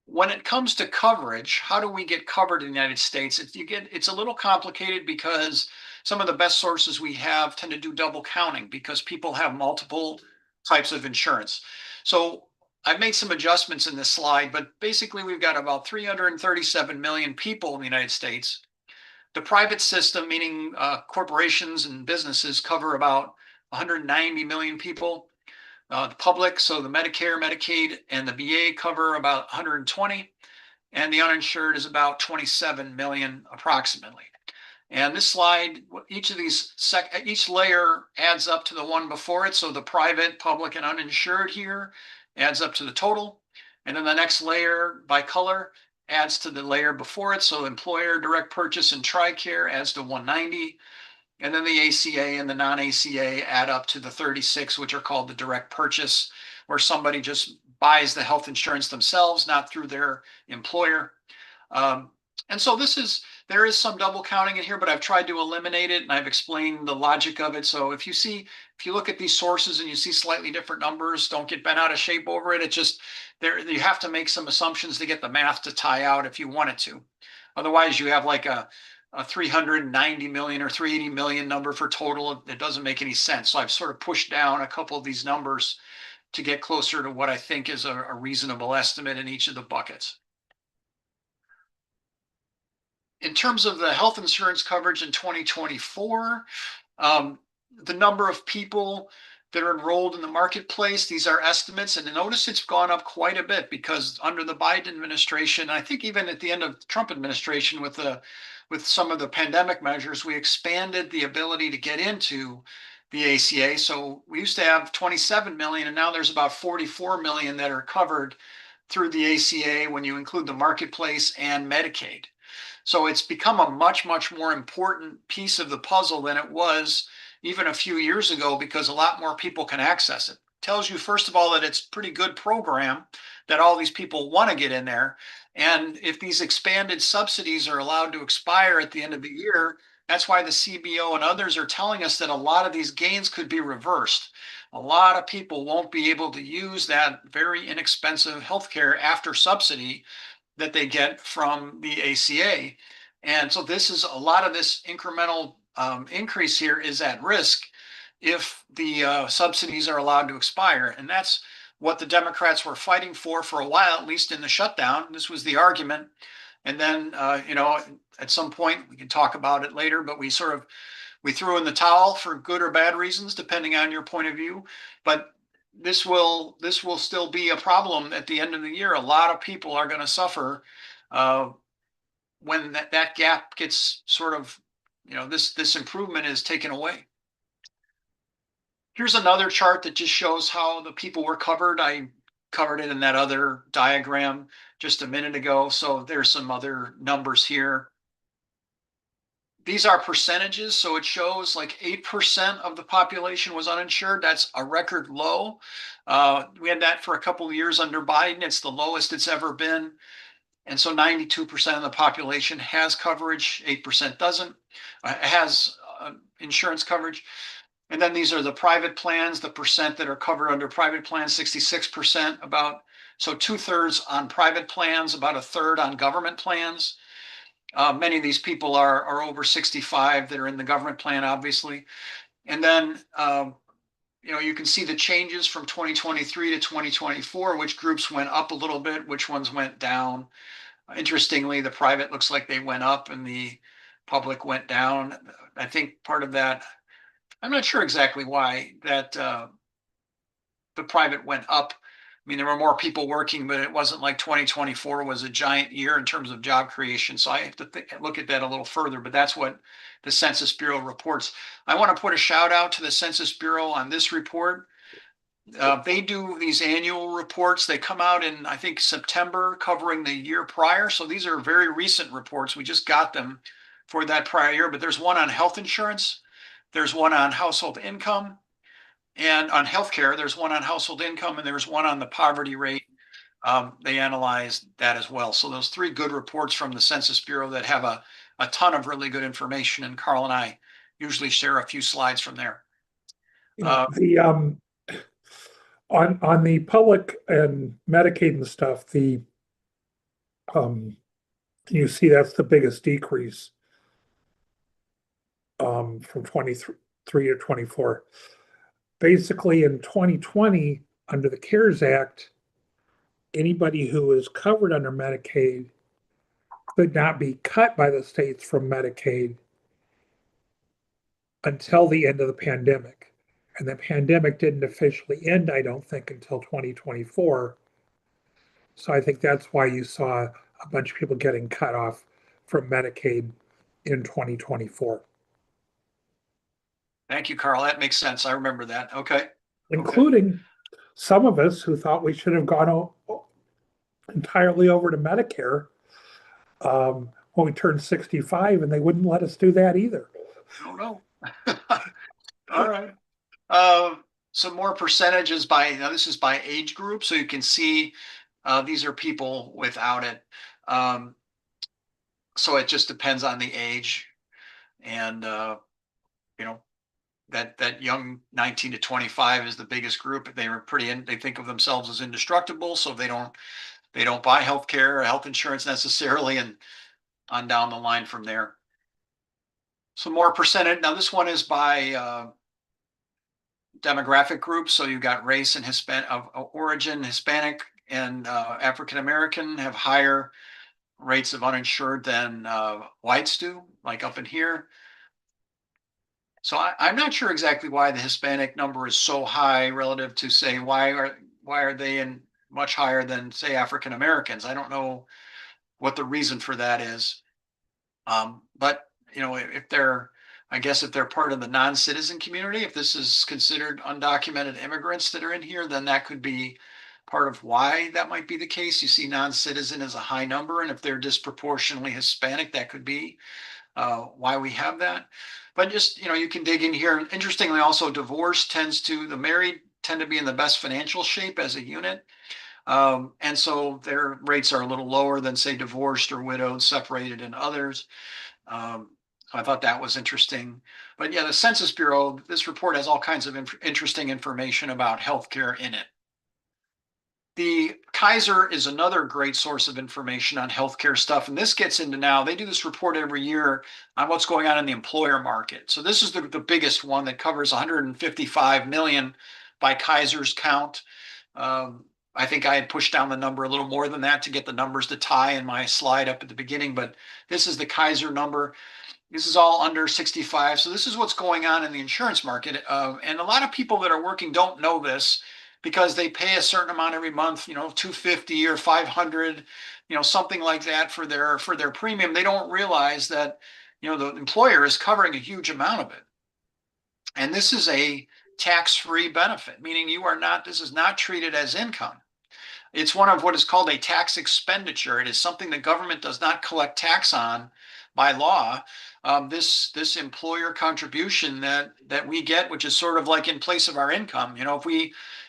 When it comes to coverage, how do we get covered in the United States? It's a little complicated because some of the best sources we have tend to do double counting because people have multiple types of insurance. So I've made some adjustments in this slide, but basically we've got about 337 million people in the United States. The private system, meaning corporations and businesses, cover about 190 million people. The public, so the Medicare, Medicaid, and the VA cover about 120, and the uninsured is about 27 million approximately. And this slide, each layer adds up to the one before it. So the private, public, and uninsured here adds up to the total. And then the next layer by color adds to the layer before it. So employer, direct purchase, and TRICARE adds to 190. And then the ACA and the non-ACA add up to the 36, which are called the direct purchase, where somebody just buys the health insurance themselves, not through their employer. And so there is some double counting in here, but I've tried to eliminate it and I've explained the logic of it. So if you look at these sources and you see slightly different numbers, don't get bent out of shape over it. It's just you have to make some assumptions to get the math to tie out if you wanted to. Otherwise, you have like a 390 million or 380 million number for total. It doesn't make any sense. So I've sort of pushed down a couple of these numbers to get closer to what I think is a reasonable estimate in each of the buckets. In terms of the health insurance coverage in 2024, the number of people that are enrolled in the marketplace, these are estimates, and notice it's gone up quite a bit because under the Biden administration, I think even at the end of the Trump administration with some of the pandemic measures, we expanded the ability to get into the ACA. So we used to have 27 million, and now there's about 44 million that are covered through the ACA when you include the marketplace and Medicaid. So it's become a much, much more important piece of the puzzle than it was even a few years ago because a lot more people can access it. Tells you, first of all, that it's a pretty good program, that all these people want to get in there. And if these expanded subsidies are allowed to expire at the end of the year, that's why the CBO and others are telling us that a lot of these gains could be reversed. A lot of people won't be able to use that very inexpensive healthcare after subsidy that they get from the ACA. And so this is a lot of this incremental increase here is at risk if the subsidies are allowed to expire. And that's what the Democrats were fighting for a while, at least in the shutdown. This was the argument. And then, at some point, we can talk about it later, but we threw in the towel for good or bad reasons, depending on your point of view. But this will still be a problem at the end of the year. A lot of people are going to suffer when that gap gets this improvement is taken away. Here's another chart that just shows how the people were covered. I covered it in that other diagram just a minute ago. So there's some other numbers here. These are percentages. So it shows like 8% of the population was uninsured. That's a record low. We had that for a couple of years under Biden. It's the lowest it's ever been. And so 92% of the population has coverage, 8% doesn't, has insurance coverage. And then these are the private plans, the percent that are covered under private plans, 66% about, so 2/3 on private plans, about 1/3 on government plans. Many of these people are over 65 that are in the government plan, obviously. And then, you can see the changes from 2023 to 2024, which groups went up a little bit, which ones went down. Interestingly, the private looks like they went up and the public went down. I think part of that, I'm not sure exactly why that the private went up. I mean, there were more people working, but it wasn't like 2024 was a giant year in terms of job creation. So I have to look at that a little further, but that's what the Census Bureau reports. I want to put a shout out to the Census Bureau on this report. They do these annual reports. They come out in, I think, September, covering the year prior. So these are very recent reports. We just got them for that prior year, but there's one on health insurance. There's one on household income, and on healthcare, there's one on household income, and there's one on the poverty rate. They analyzed that as well. So those 3 good reports from the Census Bureau that have a ton of really good information, and Karl and I usually share a few slides from there. On the public and Medicaid and stuff, you see that's the biggest decrease from 23 to 24. Basically, in 2020, under the CARES Act, anybody who was covered under Medicaid could not be cut by the states from Medicaid until the end of the pandemic. And the pandemic didn't officially end, I don't think, until 2024. So I think that's why you saw a bunch of people getting cut off from Medicaid in 2024. Thank you, Karl. That makes sense. I remember that. Okay. Including some of us who thought we should have gone entirely over to Medicare when we turned 65, and they wouldn't let us do that either. I don't know. All right. Some more percentages now this is by age group. So you can see these are people without it. So it just depends on the age. And, that young 19 to 25 is the biggest group. They think of themselves as indestructible. So they don't buy healthcare or health insurance necessarily, and on down the line from there. Some more percentage. Now this one is by demographic groups. So you've got race and origin. Hispanic and African American have higher rates of uninsured than whites do, like up in here. So I'm not sure exactly why the Hispanic number is so high relative to, say, why are they in much higher than, say, African Americans. I don't know what the reason for that is. But if they're part of the non-citizen community, if this is considered undocumented immigrants that are in here, then that could be part of why that might be the case. You see non-citizen as a high number, and if they're disproportionately Hispanic, that could be why we have that. But just, you can dig in here. Interestingly, also divorce the married tend to be in the best financial shape as a unit. And so their rates are a little lower than, say, divorced or widowed, separated, and others. I thought that was interesting. But yeah, the Census Bureau, this report has all kinds of interesting information about healthcare in it. The Kaiser is another great source of information on healthcare stuff. And this gets into now, they do this report every year on what's going on in the employer market. So this is the biggest one that covers 155 million by Kaiser's count. I think I had pushed down the number a little more than that to get the numbers to tie in my slide up at the beginning, but this is the Kaiser number. This is all under 65. So this is what's going on in the insurance market. And a lot of people that are working don't know this because they pay a certain amount every month, $250 or $500, something like that for their premium. They don't realize that, the employer is covering a huge amount of it. And this is a tax-free benefit, meaning this is not treated as income. It's one of what is called a tax expenditure. It is something the government does not collect tax on by law. This employer contribution that we get, which is sort of like in place of our income.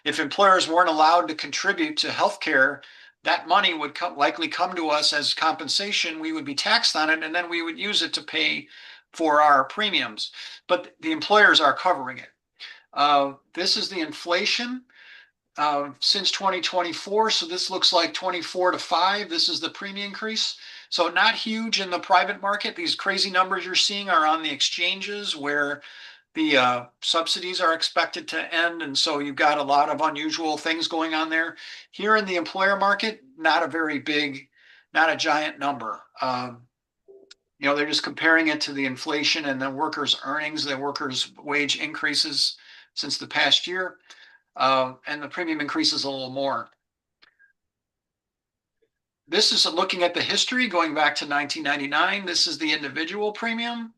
If employers weren't allowed to contribute to healthcare, that money would likely come to us as compensation. We would be taxed on it, and then we would use it to pay for our premiums. But the employers are covering it. This is the inflation since 2024. So this looks like 24 to 5. This is the premium increase. So not huge in the private market. These crazy numbers you're seeing are on the exchanges where the subsidies are expected to end. And so you've got a lot of unusual things going on there. Here in the employer market, not a very big, not a giant number. They're just comparing it to the inflation and the workers' earnings, the workers' wage increases since the past year. And the premium increases a little more. This is looking at the history going back to 1999. This is the individual premium,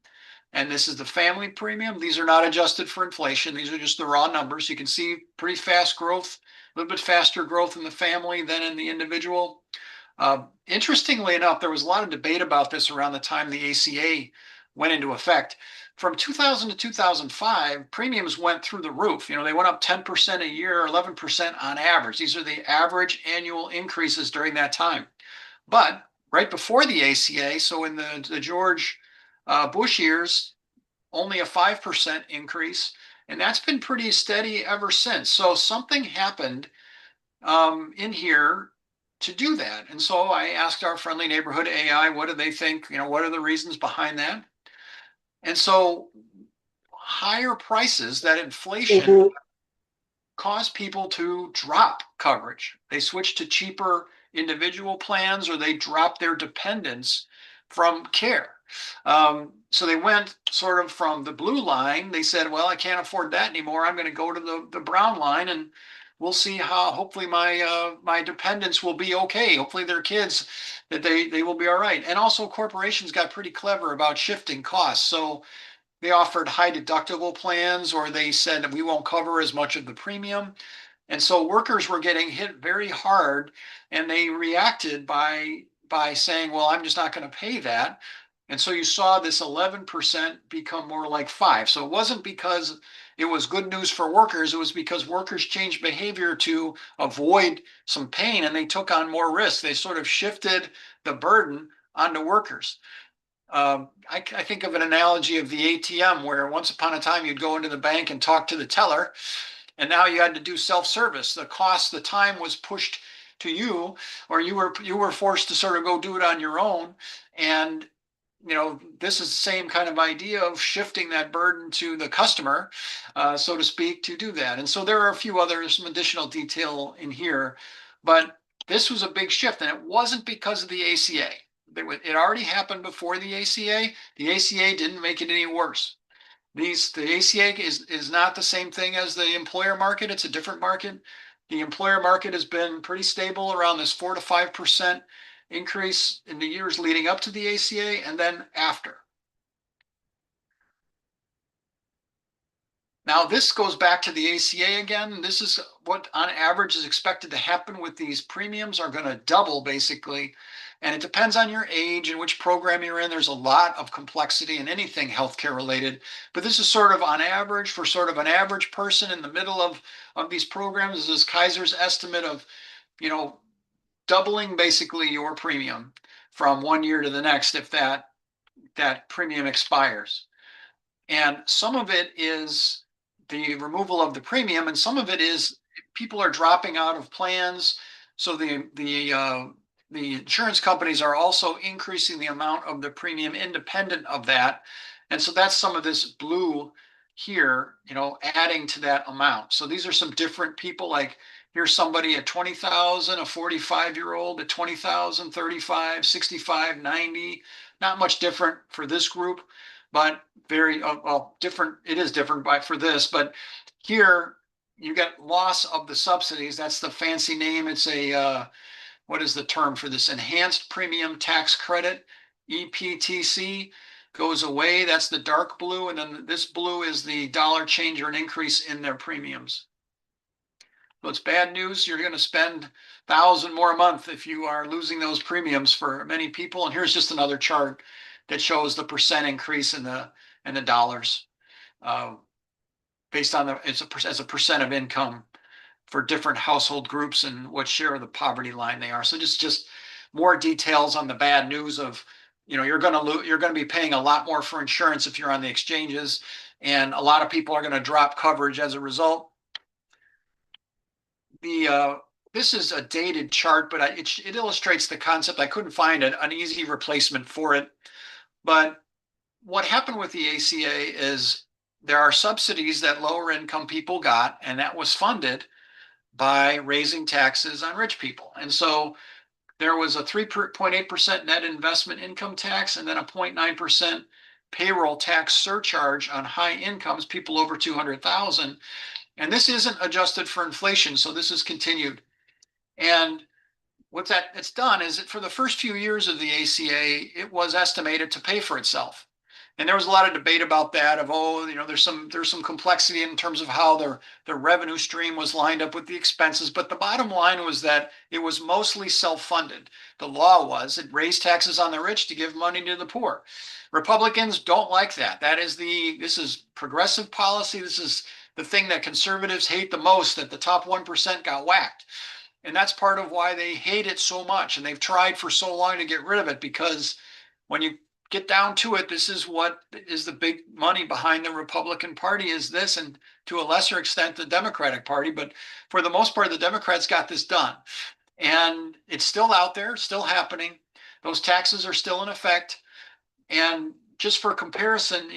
and this is the family premium. These are not adjusted for inflation. These are just the raw numbers. You can see pretty fast growth, a little bit faster growth in the family than in the individual. Interestingly enough, there was a lot of debate about this around the time the ACA went into effect. From 2000 to 2005, premiums went through the roof. They went up 10% a year, 11% on average. These are the average annual increases during that time. But right before the ACA, so in the George Bush years, only a 5% increase. And that's been pretty steady ever since. So something happened in here to do that. And so I asked our friendly neighborhood AI, what do they think? What are the reasons behind that? And so higher prices, that inflation caused people to drop coverage. They switched to cheaper individual plans, or they dropped their dependence from care. So they went sort of from the blue line. They said, well, I can't afford that anymore. I'm going to go to the brown line, and we'll see how, hopefully my dependents will be okay. Hopefully their kids, that they will be all right. And also corporations got pretty clever about shifting costs. So they offered high deductible plans, or they said that we won't cover as much of the premium. And so workers were getting hit very hard, and they reacted by saying, well, I'm just not going to pay that. And so you saw this 11% become more like 5. So it wasn't because it was good news for workers. It was because workers changed behavior to avoid some pain, and they took on more risk. They sort of shifted the burden onto workers. I think of an analogy of the ATM, where once upon a time you'd go into the bank and talk to the teller, and now you had to do self-service. The time was pushed to you, or you were forced to sort of go do it on your own. And this is the same kind of idea of shifting that burden to the customer, so to speak, to do that. And so there are a few some additional detail in here, but this was a big shift, and it wasn't because of the ACA. It already happened before the ACA. The ACA didn't make it any worse. The ACA is not the same thing as the employer market. It's a different market. The employer market has been pretty stable around this 4 to 5% increase in the years leading up to the ACA and then after. Now this goes back to the ACA again. This is what on average is expected to happen with these premiums are going to double basically And it depends on your age and which program you're in. There's a lot of complexity in anything healthcare related, but this is sort of on average for sort of an average person in the middle of these programs. This is Kaiser's estimate of, doubling basically your premium from one year to the next if that premium expires. And some of it is the removal of the premium, and some of it is people are dropping out of plans. So the insurance companies are also increasing the amount of the premium independent of that. And so that's some of this blue here, adding to that amount. So these are some different people. Like here's somebody at 20,000, a 45-year-old at 20,000, 35, 65, 90. Not much different for this group, but very well different. It is different for this, but here you get loss of the subsidies. That's the fancy name. It's a what is the term for this? Enhanced Premium Tax Credit, EPTC, goes away. That's the dark blue, and then this blue is the dollar change or an increase in their premiums. So it's bad news. You're going to spend 1,000 more a month if you are losing those premiums for many people. And here's just another chart that shows the percent increase in the dollars based on as a percent of income for different household groups and what share of the poverty line they are. So just more details on the bad news of, you're going to be paying a lot more for insurance if you're on the exchanges, and a lot of people are going to drop coverage as a result. This is a dated chart, but it illustrates the concept. I couldn't find an easy replacement for it. But what happened with the ACA is there are subsidies that lower income people got, and that was funded by raising taxes on rich people. And so there was a 3.8% net investment income tax and then a 0.9% payroll tax surcharge on high incomes, people over 200,000. And this isn't adjusted for inflation, so this is continued. And what it's done is that for the first few years of the ACA, it was estimated to pay for itself. And there was a lot of debate about that of, there's some complexity in terms of how their revenue stream was lined up with the expenses. But the bottom line was that it was mostly self-funded. The law was it raised taxes on the rich to give money to the poor. Republicans don't like that. This is progressive policy. This is the thing that conservatives hate the most, that the top 1% got whacked. And that's part of why they hate it so much. And they've tried for so long to get rid of it, because when you get down to it, this is what is the big money behind the Republican Party, is this, and to a lesser extent, the Democratic Party. But for the most part, the Democrats got this done. And it's still out there, still happening. Those taxes are still in effect. And just for comparison,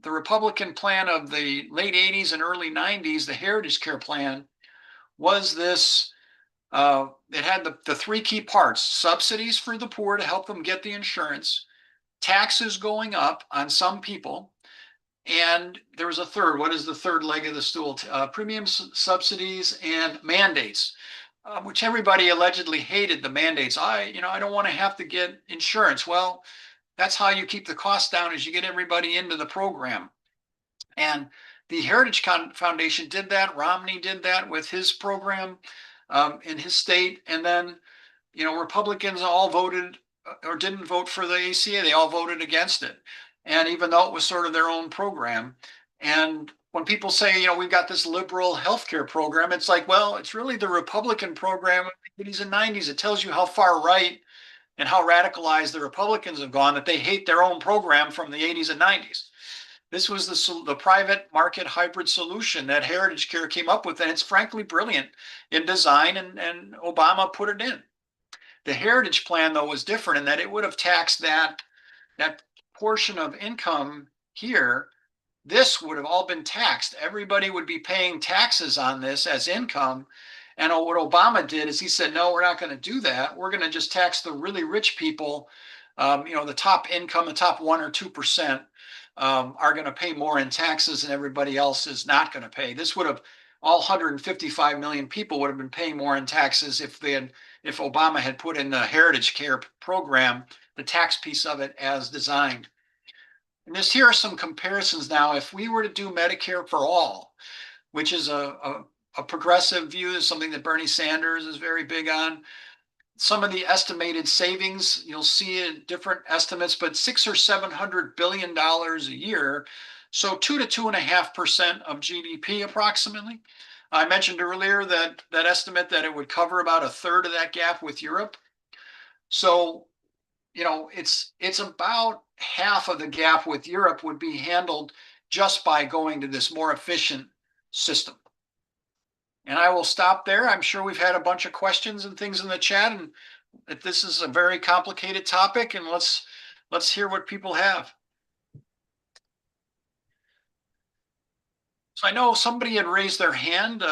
the Republican plan of the late 80s and early 90s, the Heritage Care Plan, was this. It had the three key parts: subsidies for the poor to help them get the insurance, taxes going up on some people, and there was a third. What is the third leg of the stool? Premium subsidies and mandates, which everybody allegedly hated the mandates. I don't want to have to get insurance. Well, that's how you keep the cost down, is you get everybody into the program. And the Heritage Foundation did that. Romney did that with his program in his state. And then, Republicans all voted or didn't vote for the ACA. They all voted against it. And even though it was sort of their own program. And when people say, we've got this liberal healthcare program, it's like, well, it's really the Republican program of the 80s and 90s. It tells you how far right and how radicalized the Republicans have gone, that they hate their own program from the 80s and 90s. This was the private market hybrid solution that Heritage Care came up with, and it's frankly brilliant in design, and Obama put it in. The Heritage Plan, though, was different in that it would have taxed that portion of income here. This would have all been taxed. Everybody would be paying taxes on this as income. And what Obama did is he said, no, we're not going to do that. We're going to just tax the really rich people. The top income, the top 1 or 2%. Are going to pay more in taxes, and everybody else is not going to pay. This would have, all 155 million people would have been paying more in taxes if Obama had put in the Heritage Care program, the tax piece of it as designed. And here are some comparisons now. If we were to do Medicare for all, which is a progressive view, is something that Bernie Sanders is very big on. some of the estimated savings, you'll see in different estimates, but $600 or $700 billion a year. So 2 to 2.5% of GDP approximately. I mentioned earlier that estimate that it would cover about a third of that gap with Europe. So, it's about half of the gap with Europe would be handled just by going to this more efficient system. And I will stop there. I'm sure we've had a bunch of questions and things in the chat, and that this is a very complicated topic, and let's hear what people have. So I know somebody had raised their hand.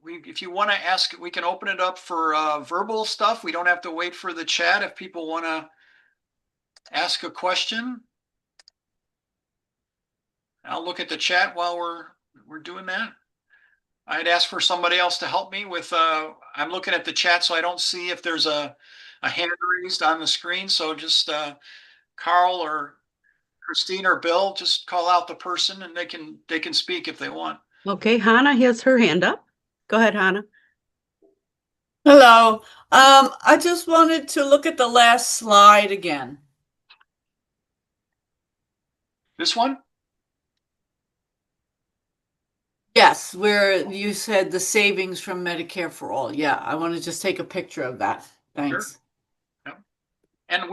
If you want to ask, we can open it up for verbal stuff. We don't have to wait for the chat if people want to ask a question. I'll look at the chat while we're doing that. I'd ask for somebody else to help me with, I'm looking at the chat, so I don't see if there's a hand raised on the screen. So just Karl or Christine or Bill, just call out the person and they can speak if they want. Okay, Hannah has her hand up. Go ahead, Hannah. Hello. I just wanted to look at the last slide again. This one? Yes, where you said the savings from Medicare for All. Yeah, I want to just take a picture of that. Thanks. Sure. And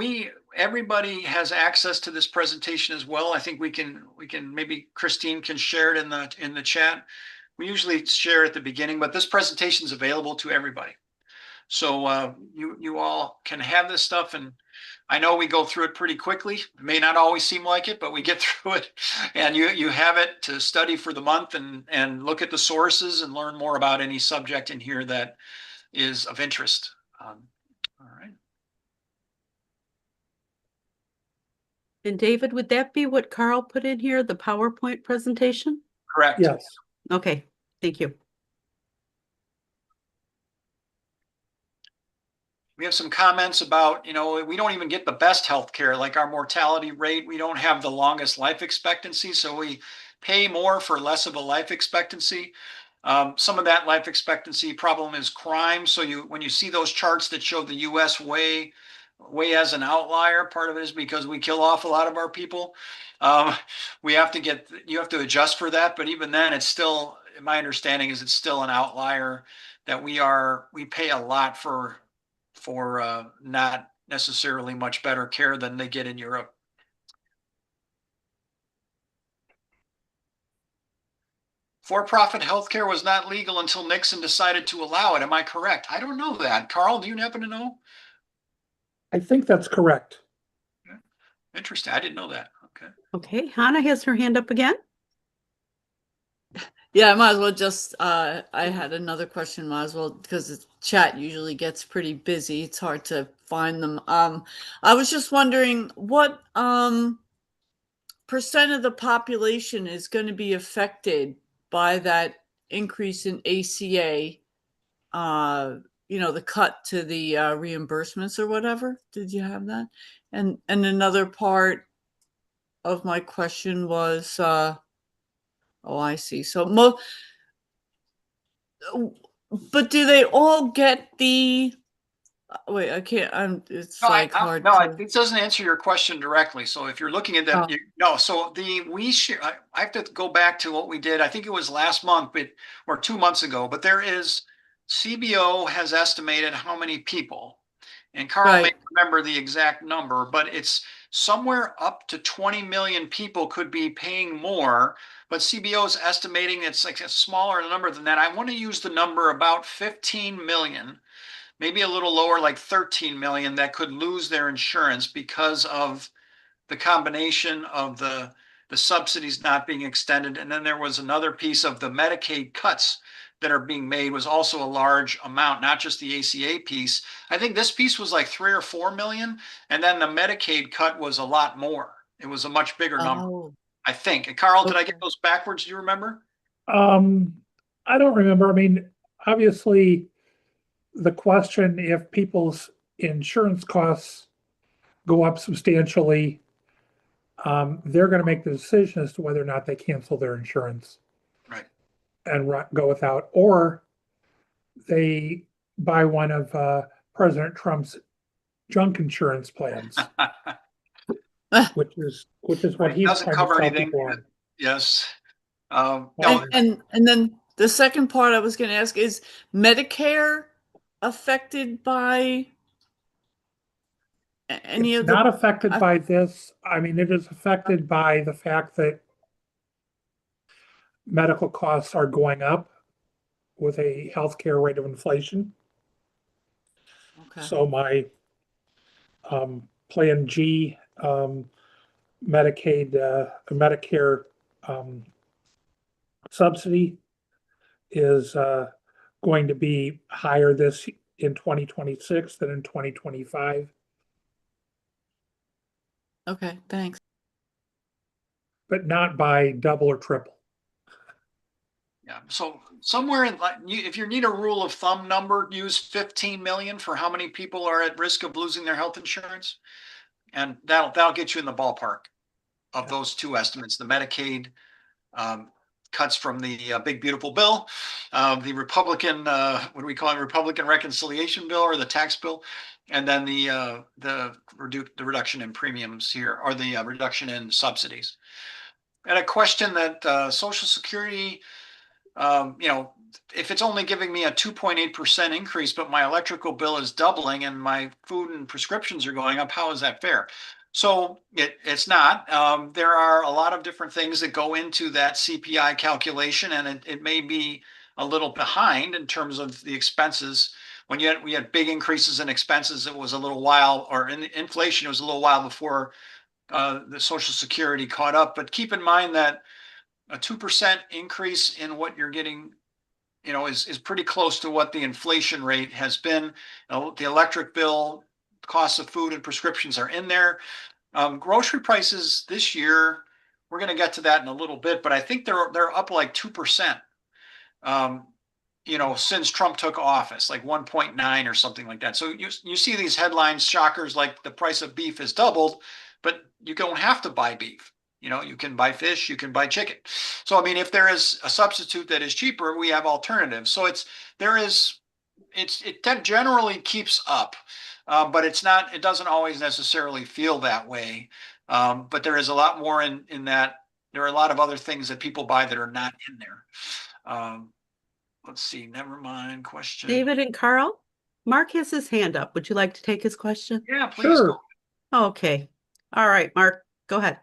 everybody has access to this presentation as well. I think we can maybe Christine can share it in the chat. We usually share at the beginning, but this presentation is available to everybody. So you all can have this stuff, and I know we go through it pretty quickly. It may not always seem like it, but we get through it, and you have it to study for the month and look at the sources and learn more about any subject in here that is of interest. All right. And David, would that be what Karl put in here, the PowerPoint presentation? Correct. Yes. Okay, thank you. We have some comments about, we don't even get the best healthcare, like our mortality rate. We don't have the longest life expectancy, so we pay more for less of a life expectancy. Some of that life expectancy problem is crime. So when you see those charts that show the U.S. way as an outlier, part of it is because we kill off a lot of our people. You have to adjust for that. But even then, it's still, my understanding is it's still an outlier that we pay a lot for not necessarily much better care than they get in Europe. For-profit healthcare was not legal until Nixon decided to allow it. Am I correct? I don't know that. Karl, do you happen to know? I think that's correct. Interesting. I didn't know that. Okay. Okay, Hannah has her hand up again. Yeah, I might as well just, I had another question, might as well, because the chat usually gets pretty busy. It's hard to find them. I was just wondering what percent of the population is going to be affected by that increase in ACA, the cut to the reimbursements or whatever. Did you have that? And another part of my question was, oh, I see. So but do they all get the? Wait, I can't. It's hard. No, it doesn't answer your question directly. So if you're looking at that, no. So we share. I have to go back to what we did. I think it was last month, or 2 months ago. But CBO has estimated how many people, and Karl may remember the exact number, but it's somewhere up to 20 million people could be paying more. But CBO is estimating it's like a smaller number than that. I want to use the number about 15 million. Maybe a little lower, like 13 million, that could lose their insurance because of the combination of the subsidies not being extended. And then there was another piece of the Medicaid cuts that are being made was also a large amount, not just the ACA piece. I think this piece was like 3 or 4 million. And then the Medicaid cut was a lot more. It was a much bigger number, I think. And Karl, did I get those backwards? Do you remember? I don't remember. I mean, obviously, the question, if people's insurance costs go up substantially, they're going to make the decision as to whether or not they cancel their insurance, right, and go without, or they buy one of President Trump's junk insurance plans, which is what Right, he's doesn't trying to cover sell anything. people on. Yes. Well, No, And then the second part I was going to ask is Medicare affected by any It's of the? not affected I- by this. I mean, it is affected by the fact that medical costs are going up with a healthcare rate of inflation. Okay. So my Plan G Medicare subsidy is going to be higher this in 2026 than in 2025, Okay, thanks. but not by double or triple. yeah, so somewhere in like, if you need a rule of thumb number, use 15 million for how many people are at risk of losing their health insurance. And that'll get you in the ballpark of Yeah. those two estimates, the Medicaid cuts from the big beautiful bill, the Republican, what do we call it, Republican reconciliation bill or the tax bill, and then the reduction in premiums here, or the reduction in subsidies. And a question that Social Security, if it's only giving me a 2.8% increase, but my electrical bill is doubling and my food and prescriptions are going up, how is that fair? So it's not. There are a lot of different things that go into that CPI calculation, and it may be a little behind in terms of the expenses. When we had big increases in expenses, it was a little while, or in inflation, it was a little while before the Social Security caught up. But keep in mind that a 2% increase in what you're getting, is pretty close to what the inflation rate has been. The electric bill, costs of food and prescriptions are in there. Grocery prices this year, we're going to get to that in a little bit, but I think they're up like 2%. Since Trump took office, like 1.9 or something like that. So you see these headlines, shockers, like the price of beef has doubled, but you don't have to buy beef. You can buy fish, you can buy chicken. So, I mean, if there is a substitute that is cheaper, we have alternatives. So it generally keeps up, but it doesn't always necessarily feel that way. But there is a lot more in that. There are a lot of other things that people buy that are not in there. Let's see, never mind, question. David and Carl, Mark has his hand up. Would you like to take his question? Yeah, please Sure. go. Okay. All right, Mark, go ahead.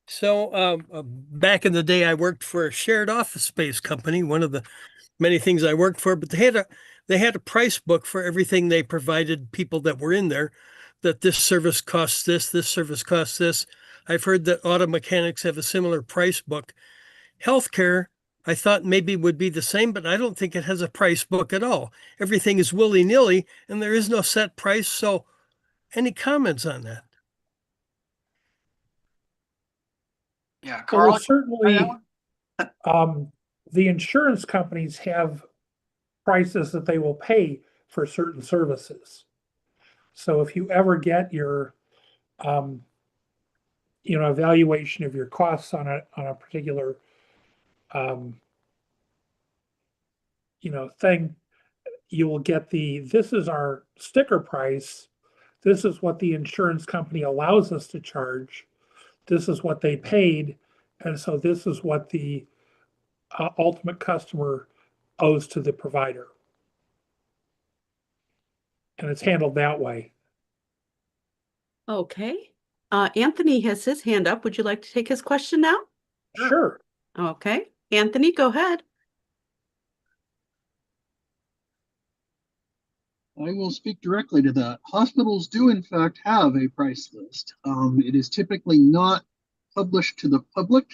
So back in the day, I worked for a shared office space company, one of the many things I worked for, but they had a price book for everything they provided people that were in there, that this service costs this service costs this. I've heard that auto mechanics have a similar price book. Healthcare, I thought maybe would be the same, but I don't think it has a price book at all. Everything is willy-nilly and there is no set price. So any comments on that? Yeah, Well, Carl. certainly, the insurance companies have prices that they will pay for certain services. So if you ever get your, evaluation of your costs on a particular, thing, you will get this is our sticker price. This is what the insurance company allows us to charge. This is what they paid. And so this is what the ultimate customer owes to the provider. And it's handled that way. Okay. Anthony has his hand up. Would you like to take his question now? Sure. Okay. Anthony, go ahead. I will speak directly to that. Hospitals do, in fact, have a price list. It is typically not published to the public.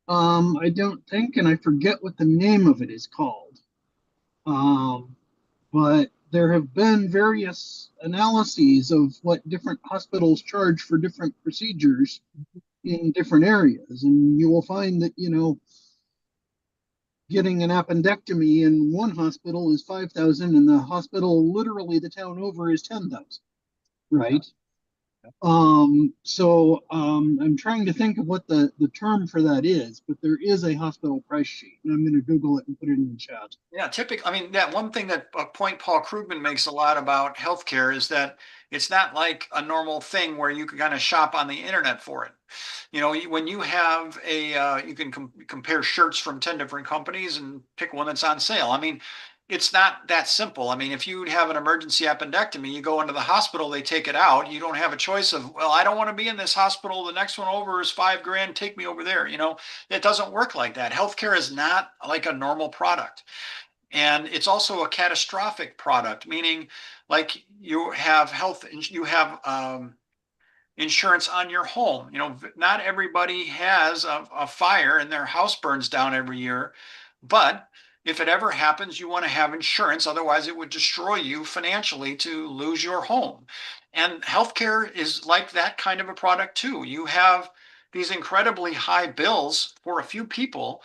I don't think, and I forget what the name of it is called. But there have been various analyses of what different hospitals charge for different procedures in different areas. And you will find that, getting an appendectomy in one hospital is 5,000, and the hospital literally the town over is 10,000, right? I'm trying to think of what the term for that is, but there is a hospital price sheet, and I'm going to Google it and put it in the chat. Yeah, typically, I mean, that one thing that a point Paul Krugman makes a lot about healthcare is that it's not like a normal thing where you can kind of shop on the internet for it. You know, when you have you can compare shirts from 10 different companies and pick one that's on sale. I mean, it's not that simple. I mean, if you have an emergency appendectomy, you go into the hospital, they take it out. You don't have a choice of, well, I don't want to be in this hospital. The next one over is $5,000. Take me over there. You know, it doesn't work like that. Healthcare is not like a normal product. And it's also a catastrophic product, meaning like you have insurance on your home. You know, not everybody has a fire and their house burns down every year, but if it ever happens, you want to have insurance. Otherwise, it would destroy you financially to lose your home. And healthcare is like that kind of a product too. You have these incredibly high bills for a few people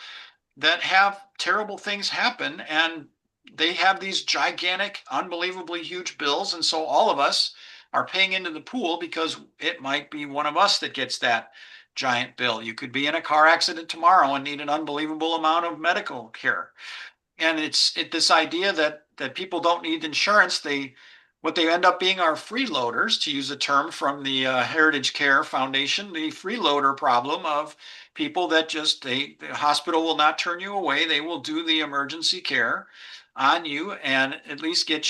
that have terrible things happen, and they have these gigantic, unbelievably huge bills. And so all of us are paying into the pool because it might be one of us that gets that giant bill. You could be in a car accident tomorrow and need an unbelievable amount of medical care. And it's this idea that people don't need insurance. What they end up being are freeloaders, to use a term from the Heritage Care Foundation, the freeloader problem of people that just the hospital will not turn you away. They will do the emergency care on you and at least keep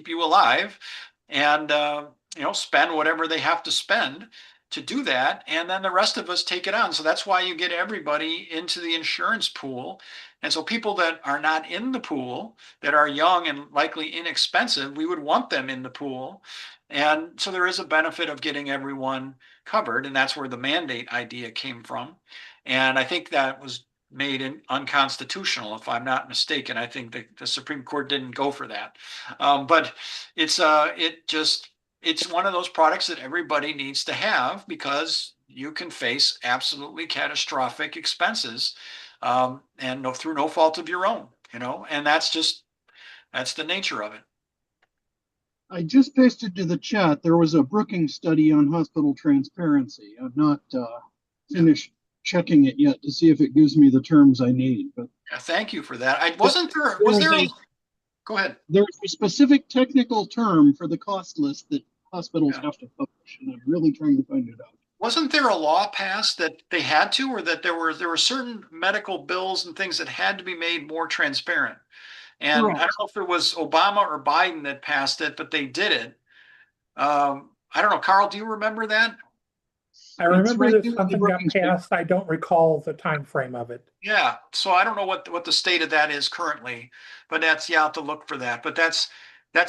you alive, and spend whatever they have to spend to do that, and then the rest of us take it on. So that's why you get everybody into the insurance pool. And so people that are not in the pool, that are young and likely inexpensive, we would want them in the pool. And so there is a benefit of getting everyone covered, and that's where the mandate idea came from. And I think that was made unconstitutional, if I'm not mistaken. I think the Supreme Court didn't go for that. But it's one of those products that everybody needs to have because you can face absolutely catastrophic expenses, and through no fault of your own, and that's the nature of it. I just pasted to the chat. There was a Brookings study on hospital transparency. I've not finished checking it yet to see if it gives me the terms I need. But yeah, thank you for that. Go ahead. There's a specific technical term for the cost list that hospitals have to publish, and I'm really trying to find it out. Wasn't there a law passed that they had to, or that there were certain medical bills and things that had to be made more transparent? And Correct. I don't know if it was Obama or Biden that passed it, but they did it. I don't know, Karl, do you remember that? I remember right that there in the something got Brookings paper. passed. I don't recall the time frame of it. Yeah, so I don't know what the state of that is currently, but I'll have to look for that. But it's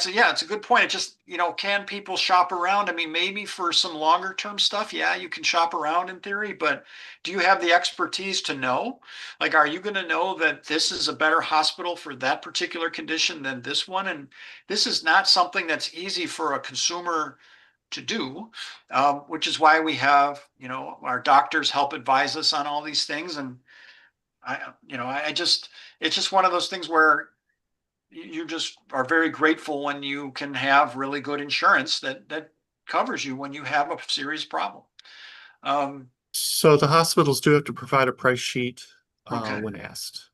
a good point. It just, can people shop around? I mean, maybe for some longer term stuff, yeah, you can shop around in theory, but do you have the expertise to know? Like, are you going to know that this is a better hospital for that particular condition than this one? And this is not something that's easy for a consumer to do, which is why we have, our doctors help advise us on all these things. And it's just one of those things where you just are very grateful when you can have really good insurance that covers you when you have a serious problem. So the hospitals do have to provide a price sheet Okay. when asked.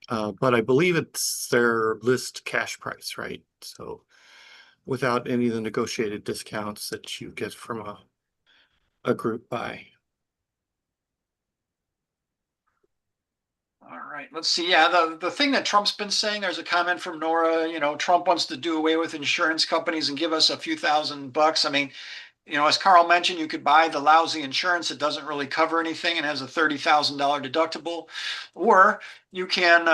But I believe it's their list cash price, right? So without any of the negotiated discounts that you get from a group buy. All right, let's see. Yeah, the thing that Trump's been saying, there's a comment from Nora, Trump wants to do away with insurance companies and give us a few $1,000s. I mean, as Karl mentioned, you could buy the lousy insurance that doesn't really cover anything and has a $30,000 deductible, or you can,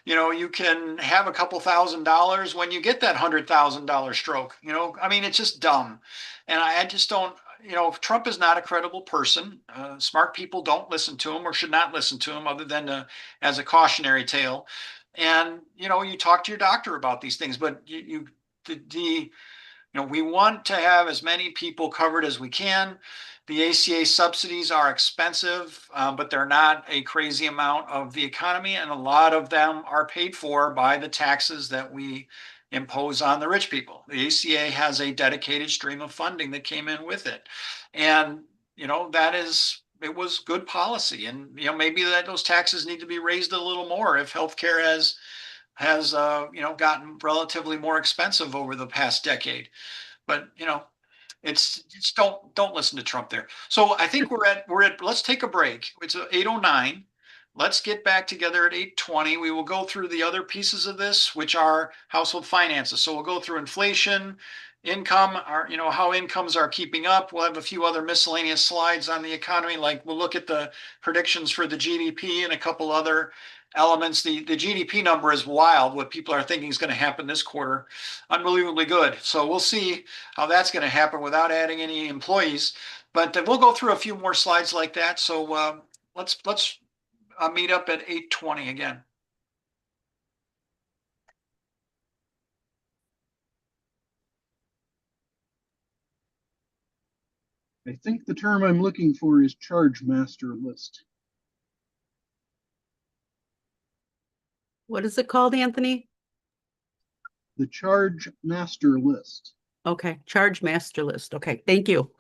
you can have a couple $1,000s when you get that $100,000 stroke. I mean, it's just dumb, and I just don't. Trump is not a credible person. Smart people don't listen to him or should not listen to him, other than as a cautionary tale. And you talk to your doctor about these things, but we want to have as many people covered as we can. The ACA subsidies are expensive, but they're not a crazy amount of the economy, and a lot of them are paid for by the taxes that we impose on the rich people. The ACA has a dedicated stream of funding that came in with it. And, it was good policy. And, maybe that those taxes need to be raised a little more if healthcare has gotten relatively more expensive over the past decade. But, it's don't listen to Trump there. So I think let's take a break. It's 8:09. Let's get back together at 8:20. We will go through the other pieces of this, which are household finances. So we'll go through inflation, income, how incomes are keeping up. We'll have a few other miscellaneous slides on the economy. Like we'll look at the predictions for the GDP and a couple other elements. The GDP number is wild. What people are thinking is going to happen this quarter, unbelievably good. So we'll see how that's going to happen without adding any employees. But we'll go through a few more slides like that. So let's meet up at 8:20 again. I think the term I'm looking for is charge master list. What is it called, Anthony? The charge master list. Okay, charge master list. Okay, thank you.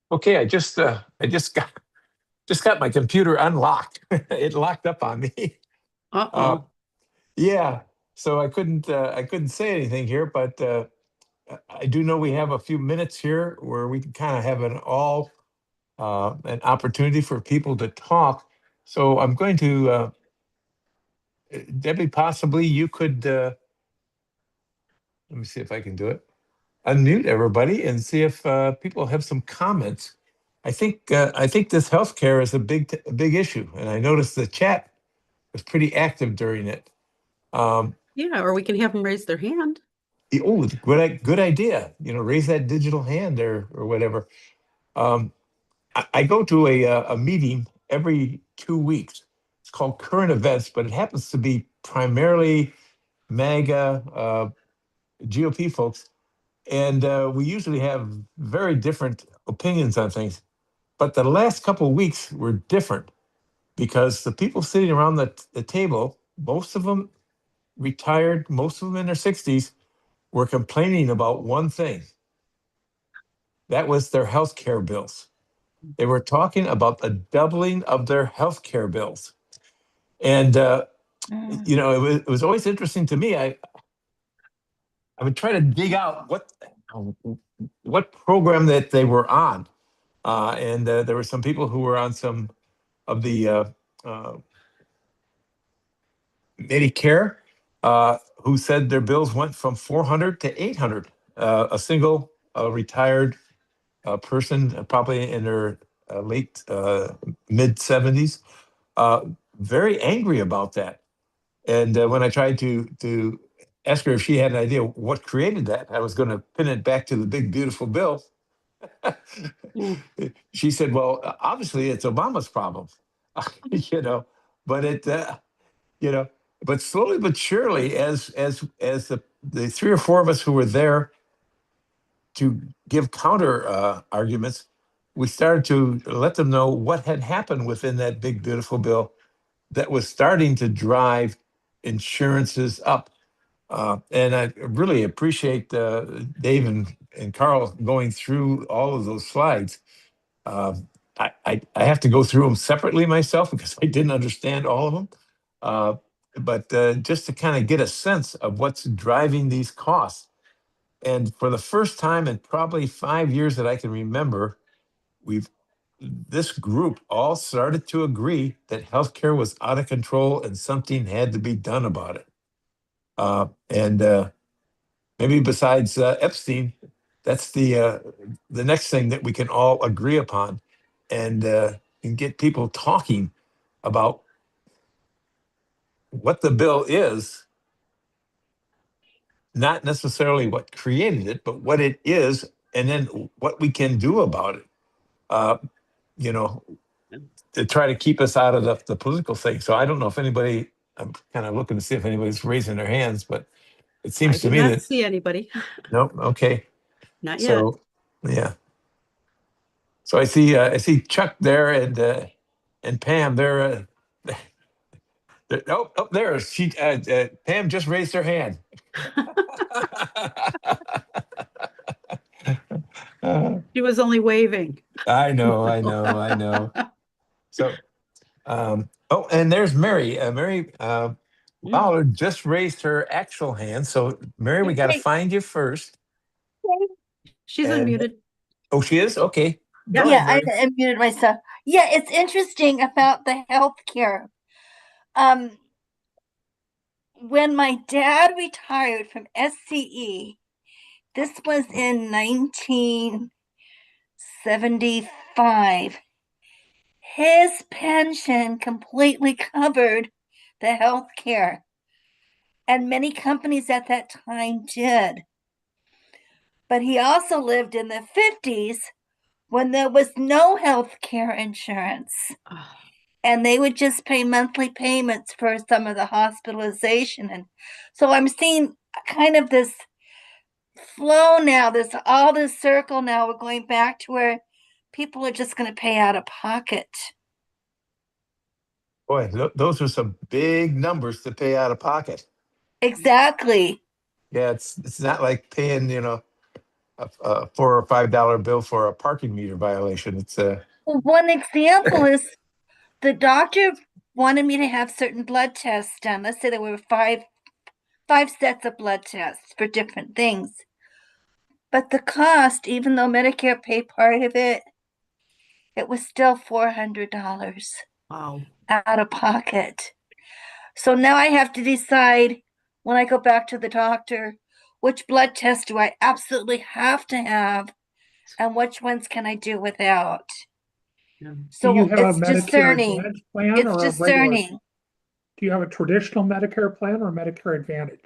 Okay, I just got my computer unlocked. It locked up on me. Uh-oh. Yeah, so I couldn't say anything here, but I do know we have a few minutes here where we can kind of have an opportunity for people to talk. So I'm going to Debbie, possibly you could let me see if I can do it. Unmute everybody and see if people have some comments. I think this healthcare is a big issue, and I noticed the chat was pretty active during it. Yeah, or we can have them raise their hand. Oh, good idea. Raise that digital hand or whatever. I go to a meeting every 2 weeks. It's called Current Events, but it happens to be primarily MAGA GOP folks. And we usually have very different opinions on things. But the last couple of weeks were different because the people sitting around the table, most of them retired, most of them in their 60s, were complaining about one thing. That was their health care bills. They were talking about the doubling of their health care bills. And, you know, it was always interesting to me. I would try to dig out what program that they were on. And there were some people who were on some of the Medicare who said their bills went from 400 to 800. A single retired person, probably in their late mid 70s, very angry about that. And when I tried to ask her if she had an idea what created that, I was going to pin it back to the big beautiful bill. She said, "Well, obviously it's Obama's problem, you know, but you know, but slowly but surely, as the three or four of us who were there to give counter arguments, we started to let them know what had happened within that big beautiful bill that was starting to drive insurances up." And I really appreciate Dave and Karl going through all of those slides. I have to go through them separately myself because I didn't understand all of them. But just to kind of get a sense of what's driving these costs. And for the first time in probably 5 years that I can remember, this group all started to agree that healthcare was out of control and something had to be done about it. And maybe besides Epstein, that's the next thing that we can all agree upon, and get people talking about what the bill is, not necessarily what created it, but what it is, and then what we can do about it. You know, to try to keep us out of the political thing. So I don't know if anybody. I'm kind of looking to see if anybody's raising their hands, but it I seems to do me not that see anybody. nope. Okay. Not yet. So, yeah. So I see Chuck there and Pam. Oh, there she. Pam just raised her hand. She was only waving. I know. So, oh, and there's Mary. Mary Fowler just raised her actual hand. So, Mary, we got to Okay. find you first. She's And- unmuted. Oh, she is? Okay. Go Yeah. Yeah, ahead, I Mary. muted myself. Yeah, it's interesting about the healthcare. When my dad retired from SCE, this was in 1975, his pension completely covered the healthcare, and many companies at that time did. But he also lived in the 50s when there was no healthcare insurance. Oh, And they would just pay monthly payments for some of the hospitalization. And so I'm seeing kind of this flow now, this circle now. We're going back to where people are just going to pay out of pocket. Boy, those are some big numbers to pay out of pocket. Exactly. Yeah, it's not like paying, you know, a $4 or $5 bill for a parking meter violation. It's Well, one example is the doctor wanted me to have certain blood tests done. Let's say there were five sets of blood tests for different things. But the cost, even though Medicare paid part of it, it was still $400 wow. out of pocket. So now I have to decide when I go back to the doctor, which blood test do I absolutely have to have and which ones can I do without? Yeah. Do So you have a it's Medicare discerning. Advantage plan It's or a regular? discerning. Do you have a traditional Medicare plan or a Medicare Advantage?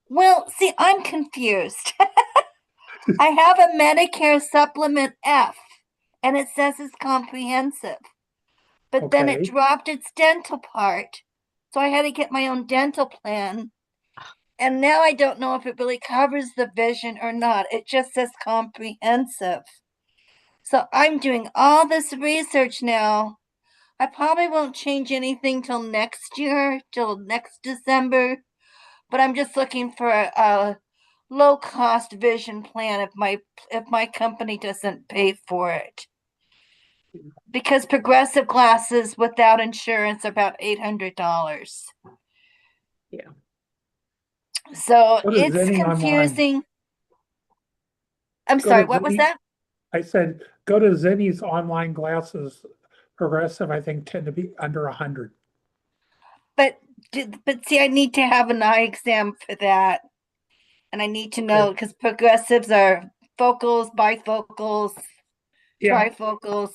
Well, see, I'm confused. I have a Medicare Supplement F, and it says it's comprehensive. But then it Okay. dropped its dental part. So I had to get my own dental plan. And now I don't know if it really covers the vision or not. It just says comprehensive. So I'm doing all this research now. I probably won't change anything till next year, till next December. But I'm just looking for a low cost vision plan if my company doesn't pay for it. Because progressive glasses without insurance are about $800. Yeah. So Go to it's Zenni online. confusing. I'm Go sorry, to what was Zenni. that? I said, go to Zenni's online glasses. Progressive, I think, tend to be under 100. But see, I need to have an eye exam for that. And I need to know because progressives are focals, bifocals, Yeah, trifocals.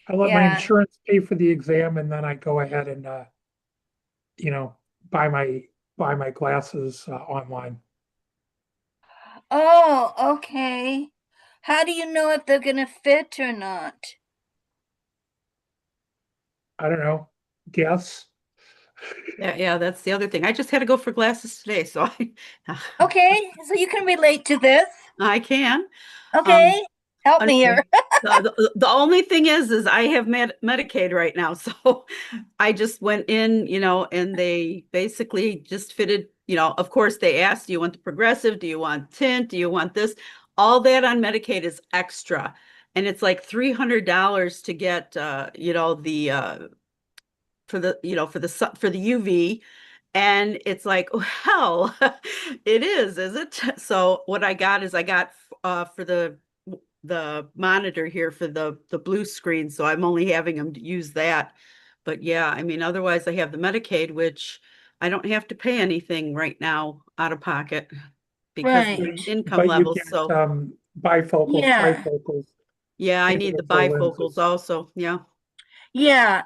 I let my Yeah. insurance pay for the exam and then I go ahead and, you know, buy my glasses online. Oh, okay. How do you know if they're gonna fit or not? I don't know. Guess. Yeah, that's the other thing. I just had to go for glasses today, so Okay, so you can relate to this. I can. Okay, help me here. The only thing is I have Medicaid right now, so I just went in, and they basically just fitted, of course they asked, do you want the progressive? Do you want tint? Do you want this? All that on Medicaid is extra. And it's like $300 to get, the for the UV. And it's like, oh, hell, it is it? So what I got is for the monitor here for the blue screen. So I'm only having them use that. But yeah, I mean, otherwise I have the Medicaid, which I don't have to pay anything right now out of pocket because of Right. the income But you levels. get So bifocals, Yeah. trifocals. yeah, I need the individual bifocals lenses. also. Yeah. Yeah.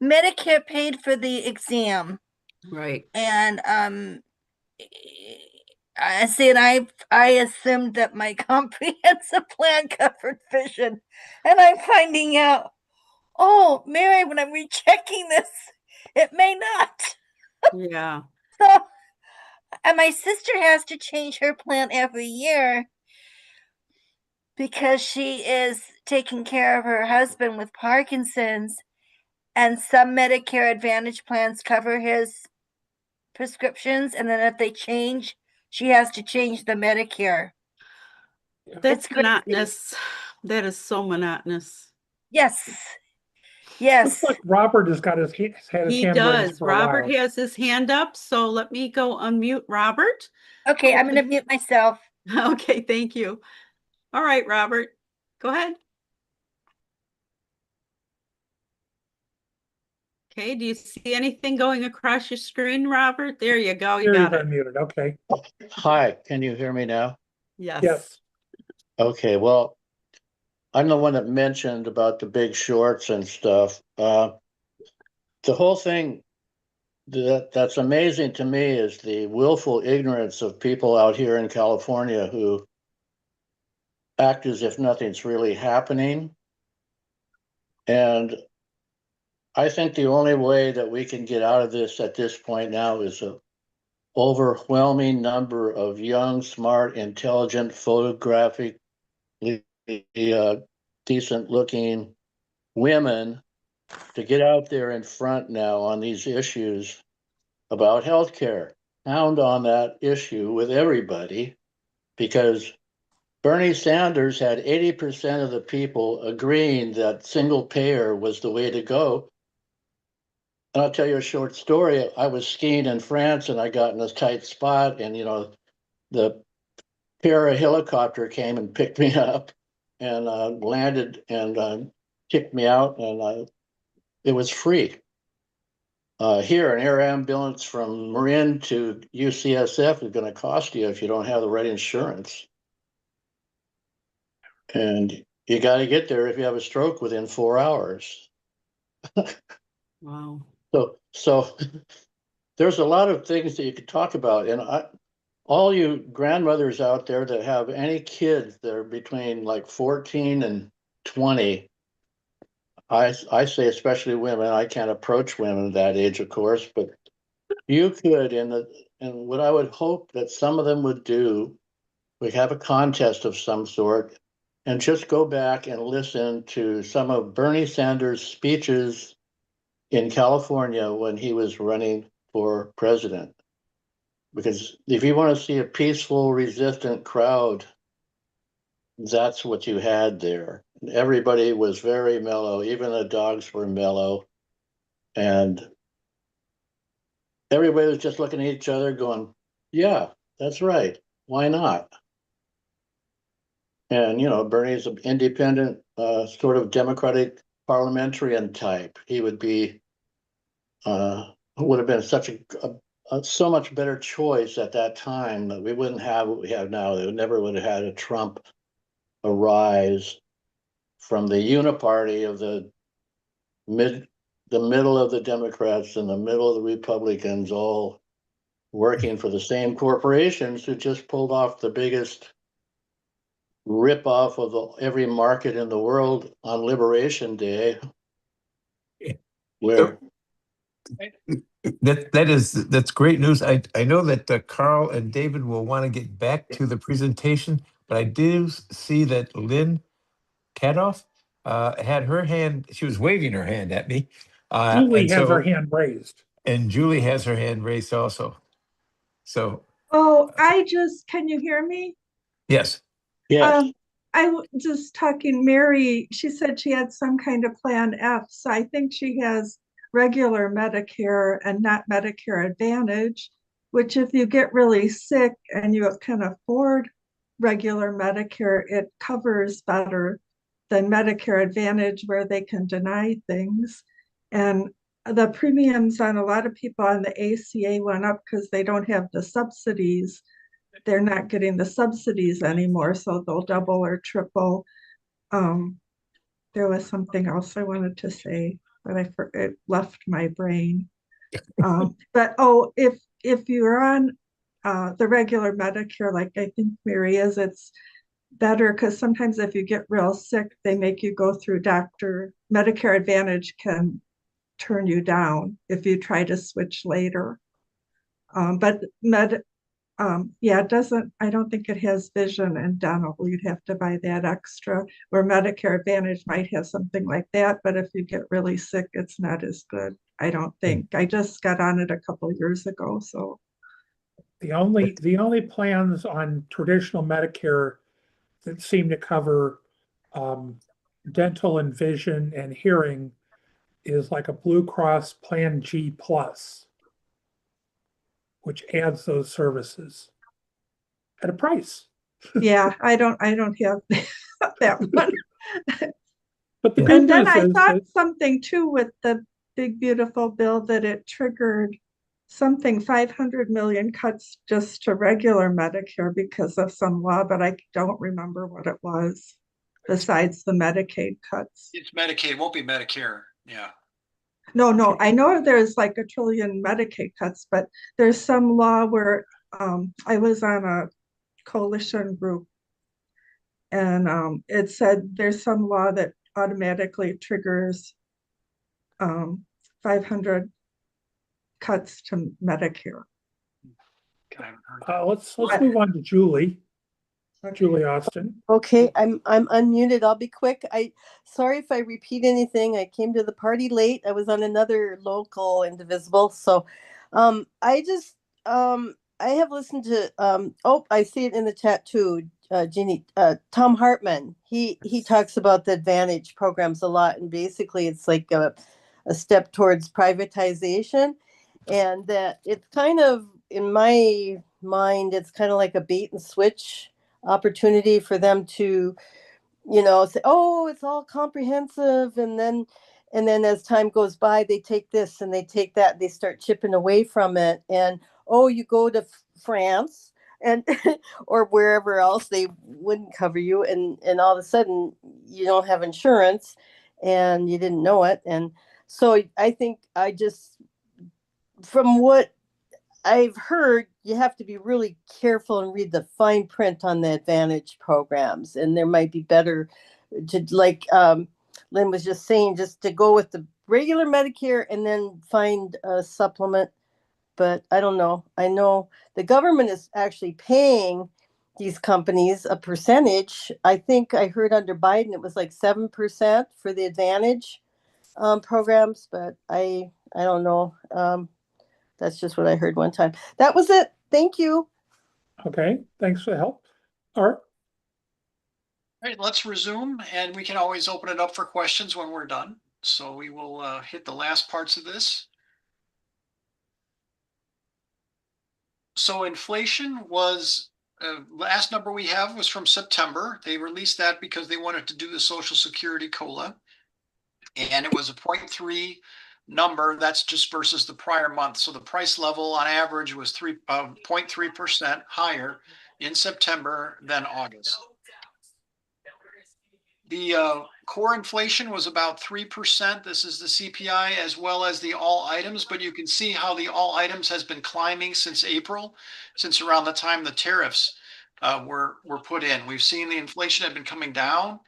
Medicare paid for the exam. Right. And I see, and I assumed that my comprehensive plan covered vision, and I'm finding out, oh, Mary, when I'm rechecking this, it may not. Yeah. So, and my sister has to change her plan every year because she is taking care of her husband with Parkinson's, and some Medicare Advantage plans cover his prescriptions, and then if they change, she has to change the Medicare. That's It's crazy. monotonous. That is so monotonous. Yes. Looks Yes. like Robert has had his He hand raised does. for a Robert while. has his hand up, so let me go unmute Robert. Okay, I'm going to mute myself. Okay, thank you. All right, Robert, go ahead. Okay, do you see anything going across your screen, Robert? There you go. You Here he's got it. unmuted. Okay. Hi, can you hear me now? Yes. Yes. Okay, well, I'm the one that mentioned about the big shorts and stuff. The whole thing that's amazing to me is the willful ignorance of people out here in California who act as if nothing's really happening. And I think the only way that we can get out of this at this point now is an overwhelming number of young, smart, intelligent, photographically decent looking women to get out there in front now on these issues about healthcare. Pound on that issue with everybody, because Bernie Sanders had 80% of the people agreeing that single payer was the way to go. And I'll tell you a short story. I was skiing in France and I got in a tight spot, and the para helicopter came and picked me up and landed and kicked me out, and it was free. Here, an air ambulance from Marin to UCSF is going to cost you if you don't have the right insurance. And you got to get there if you have a stroke within 4 hours. Wow. So there's a lot of things that you could talk about. And all you grandmothers out there that have any kids that are between like 14 and 20, I say especially women. I can't approach women that age, of course, but You could, and what I would hope that some of them would do, we have a contest of some sort, and just go back and listen to some of Bernie Sanders' speeches in California when he was running for president. Because if you want to see a peaceful, resistant crowd, that's what you had there. Everybody was very mellow, even the dogs were mellow. And everybody was just looking at each other going, yeah, that's right. Why not? And, Bernie's an independent, sort of democratic parliamentarian type. He would be, would have been such so much better choice at that time that we wouldn't have what we have now. They never would have had a Trump arise from the uniparty of the middle of the Democrats and the middle of the Republicans, all working for the same corporations who just pulled off the biggest rip off of every market in the world on Liberation Day, where that's great news. I know that Karl and David will want to get back to the presentation, but I do see that Lynn Kadoff had her hand. She was waving her hand at me. Julie and has her so, hand raised. and Julie has her hand raised also. So Oh, can you hear me? yes, yes, Just talking, Mary, she said she had some kind of Plan F. So I think she has regular Medicare and not Medicare Advantage, which if you get really sick and you can afford regular Medicare, it covers better than Medicare Advantage where they can deny things. And the premiums on a lot of people on the ACA went up because they don't have the subsidies. They're not getting the subsidies anymore, so they'll double or triple. There was something else I wanted to say, but it left my brain. But if you're on the regular Medicare, like I think Mary is, it's better because sometimes if you get real sick, they make you go through doctor. Medicare Advantage can turn you down if you try to switch later. But it doesn't, I don't think it has vision and dental. You'd have to buy that extra, where Medicare Advantage might have something like that. But if you get really sick, it's not as good. I don't think. I just got on it a couple of years ago. So The only plans on traditional Medicare that seem to cover dental and vision and hearing is like a Blue Cross Plan G Plus, which adds those services at a price. yeah, I don't have that one. But the Yeah. good And then news I is thought that something too with the big beautiful bill that it triggered something 500 million cuts just to regular Medicare because of some law, but I don't remember what it was besides the Medicaid cuts. It's Medicaid, it won't be Medicare. Yeah. No, I know there's like a trillion Medicaid cuts, but there's some law where I was on a coalition group and it said there's some law that automatically triggers 500 cuts to Medicare. I haven't heard that. let's move on to Julie Austin. Okay, I'm unmuted. I'll be quick. Sorry if I repeat anything. I came to the party late. I was on another local Indivisible. So I just I have listened to I see it in the chat too, Jeannie. Tom Hartman. He talks about the Advantage programs a lot, and basically it's like a step towards privatization, and that it's kind of, in my mind, it's kind of like a bait and switch opportunity for them to, say, oh, it's all comprehensive, and then as time goes by, they take this and they take that, they start chipping away from it, and you go to France and or wherever else they wouldn't cover you, and all of a sudden you don't have insurance and you didn't know it. And so I think, from what I've heard, you have to be really careful and read the fine print on the Advantage programs. And there might be better to, like Lynn was just saying, just to go with the regular Medicare and then find a supplement but I don't know. I know the government is actually paying these companies a percentage. I think I heard under Biden it was like 7% for the Advantage programs, but I don't know. That's just what I heard one time. That was it. Thank you. Okay, thanks for the help. Art? All right, let's resume, and we can always open it up for questions when we're done. So we will hit the last parts of this. So inflation was, last number we have was from September. They released that because they wanted to do the Social Security COLA. And it was a 0.3 number. That's just versus the prior month. So the price level on average was 0.3% higher in September than August. The core inflation was about 3%. This is the CPI as well as the all items, but you can see how the all items has been climbing since April, since around the time the tariffs were put in. We've seen the inflation had been coming down,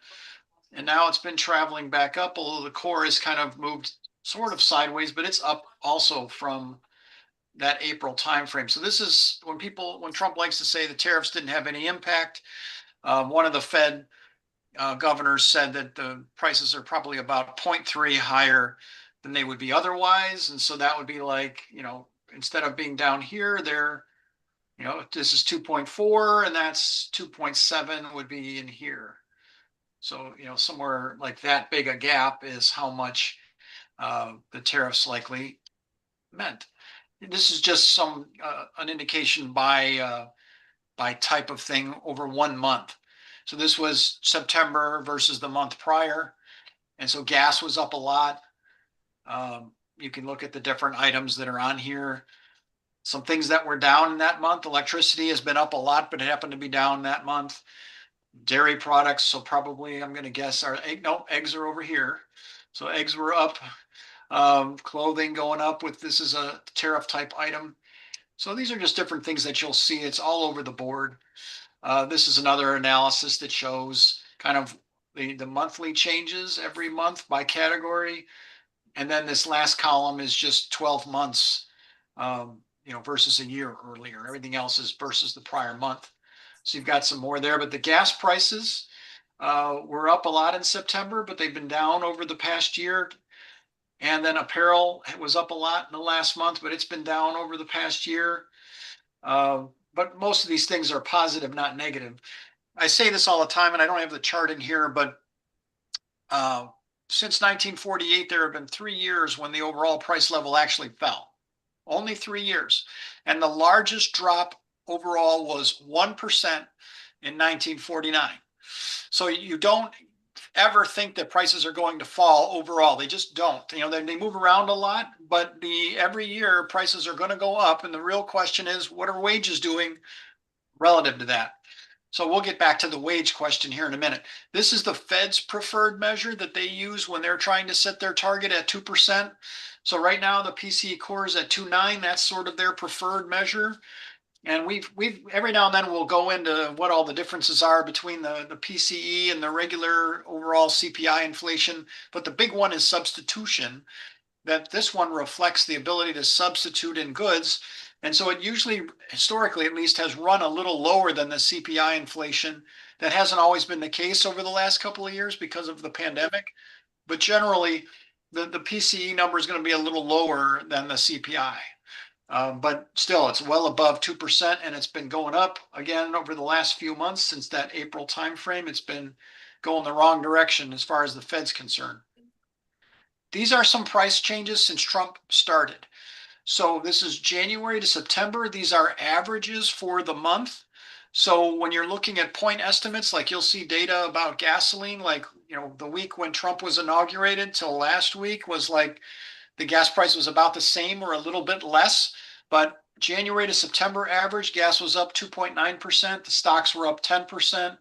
and now it's been traveling back up, although the core has kind of moved sort of sideways, but it's up also from that April timeframe. So this is when Trump likes to say the tariffs didn't have any impact. One of the Fed governors said that the prices are probably about 0.3 higher than they would be otherwise. And so that would be like, instead of being down here, this is 2.4 and that's 2.7 would be in here. So, somewhere like that big a gap is how much the tariffs likely meant. This is just an indication by type of thing over 1 month. So this was September versus the month prior. And so gas was up a lot. You can look at the different items that are on here. Some things that were down in that month. Electricity has been up a lot, but it happened to be down that month. Dairy products, so probably I'm going to guess eggs are over here. So eggs were up. Clothing going up this is a tariff type item. So these are just different things that you'll see. It's all over the board. This is another analysis that shows kind of the monthly changes every month by category. And then this last column is just 12 months, versus a year earlier. Everything else is versus the prior month. So you've got some more there, but the gas prices were up a lot in September, but they've been down over the past year. And then apparel was up a lot in the last month, but it's been down over the past year. But most of these things are positive, not negative. I say this all the time, and I don't have the chart in here, but since 1948, there have been 3 years when the overall price level actually fell. Only 3 years. And the largest drop overall was 1% in 1949. So you don't ever think that prices are going to fall overall. They just don't. They move around a lot, but every year prices are going to go up. And the real question is, what are wages doing relative to that? So we'll get back to the wage question here in a minute. This is the Fed's preferred measure that they use when they're trying to set their target at 2%. So right now the PCE core is at 2.9. That's sort of their preferred measure. And we've every now and then we'll go into what all the differences are between the PCE and the regular overall CPI inflation. But the big one is substitution, that this one reflects the ability to substitute in goods. And so it usually, historically at least, has run a little lower than the CPI inflation. That hasn't always been the case over the last couple of years because of the pandemic. But generally, the PCE number is going to be a little lower than the CPI. But still, it's well above 2%, and it's been going up again over the last few months since that April timeframe. It's been going the wrong direction as far as the Fed's concerned. These are some price changes since Trump started. So this is January to September. These are averages for the month. So when you're looking at point estimates, like you'll see data about gasoline, like, the week when Trump was inaugurated till last week was like the gas price was about the same or a little bit less. But January to September average, gas was up 2.9%. The stocks were up 10%.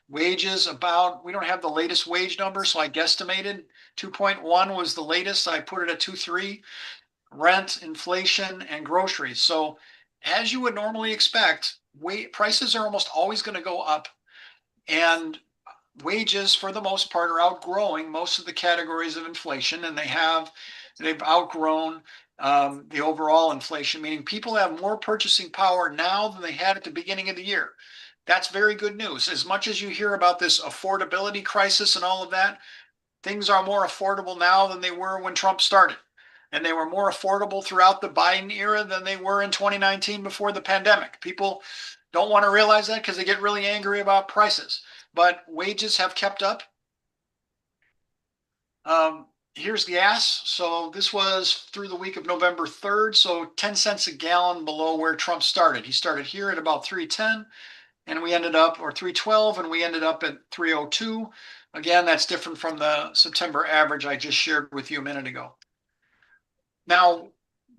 Wages we don't have the latest wage number, so I guesstimated 2.1 was the latest. I put it at 2.3. Rent, inflation, and groceries. So as you would normally expect, prices are almost always going to go up. And wages, for the most part, are outgrowing most of the categories of inflation, and they've outgrown the overall inflation, meaning people have more purchasing power now than they had at the beginning of the year. That's very good news. As much as you hear about this affordability crisis and all of that, things are more affordable now than they were when Trump started. And they were more affordable throughout the Biden era than they were in 2019 before the pandemic. People don't want to realize that because they get really angry about prices. But wages have kept up. Here's gas. So this was through the week of November 3rd. So 10 cents a gallon below where Trump started. He started here at about 310 and we ended up, or 312, and we ended up at 302. Again, that's different from the September average I just shared with you a minute ago. Now,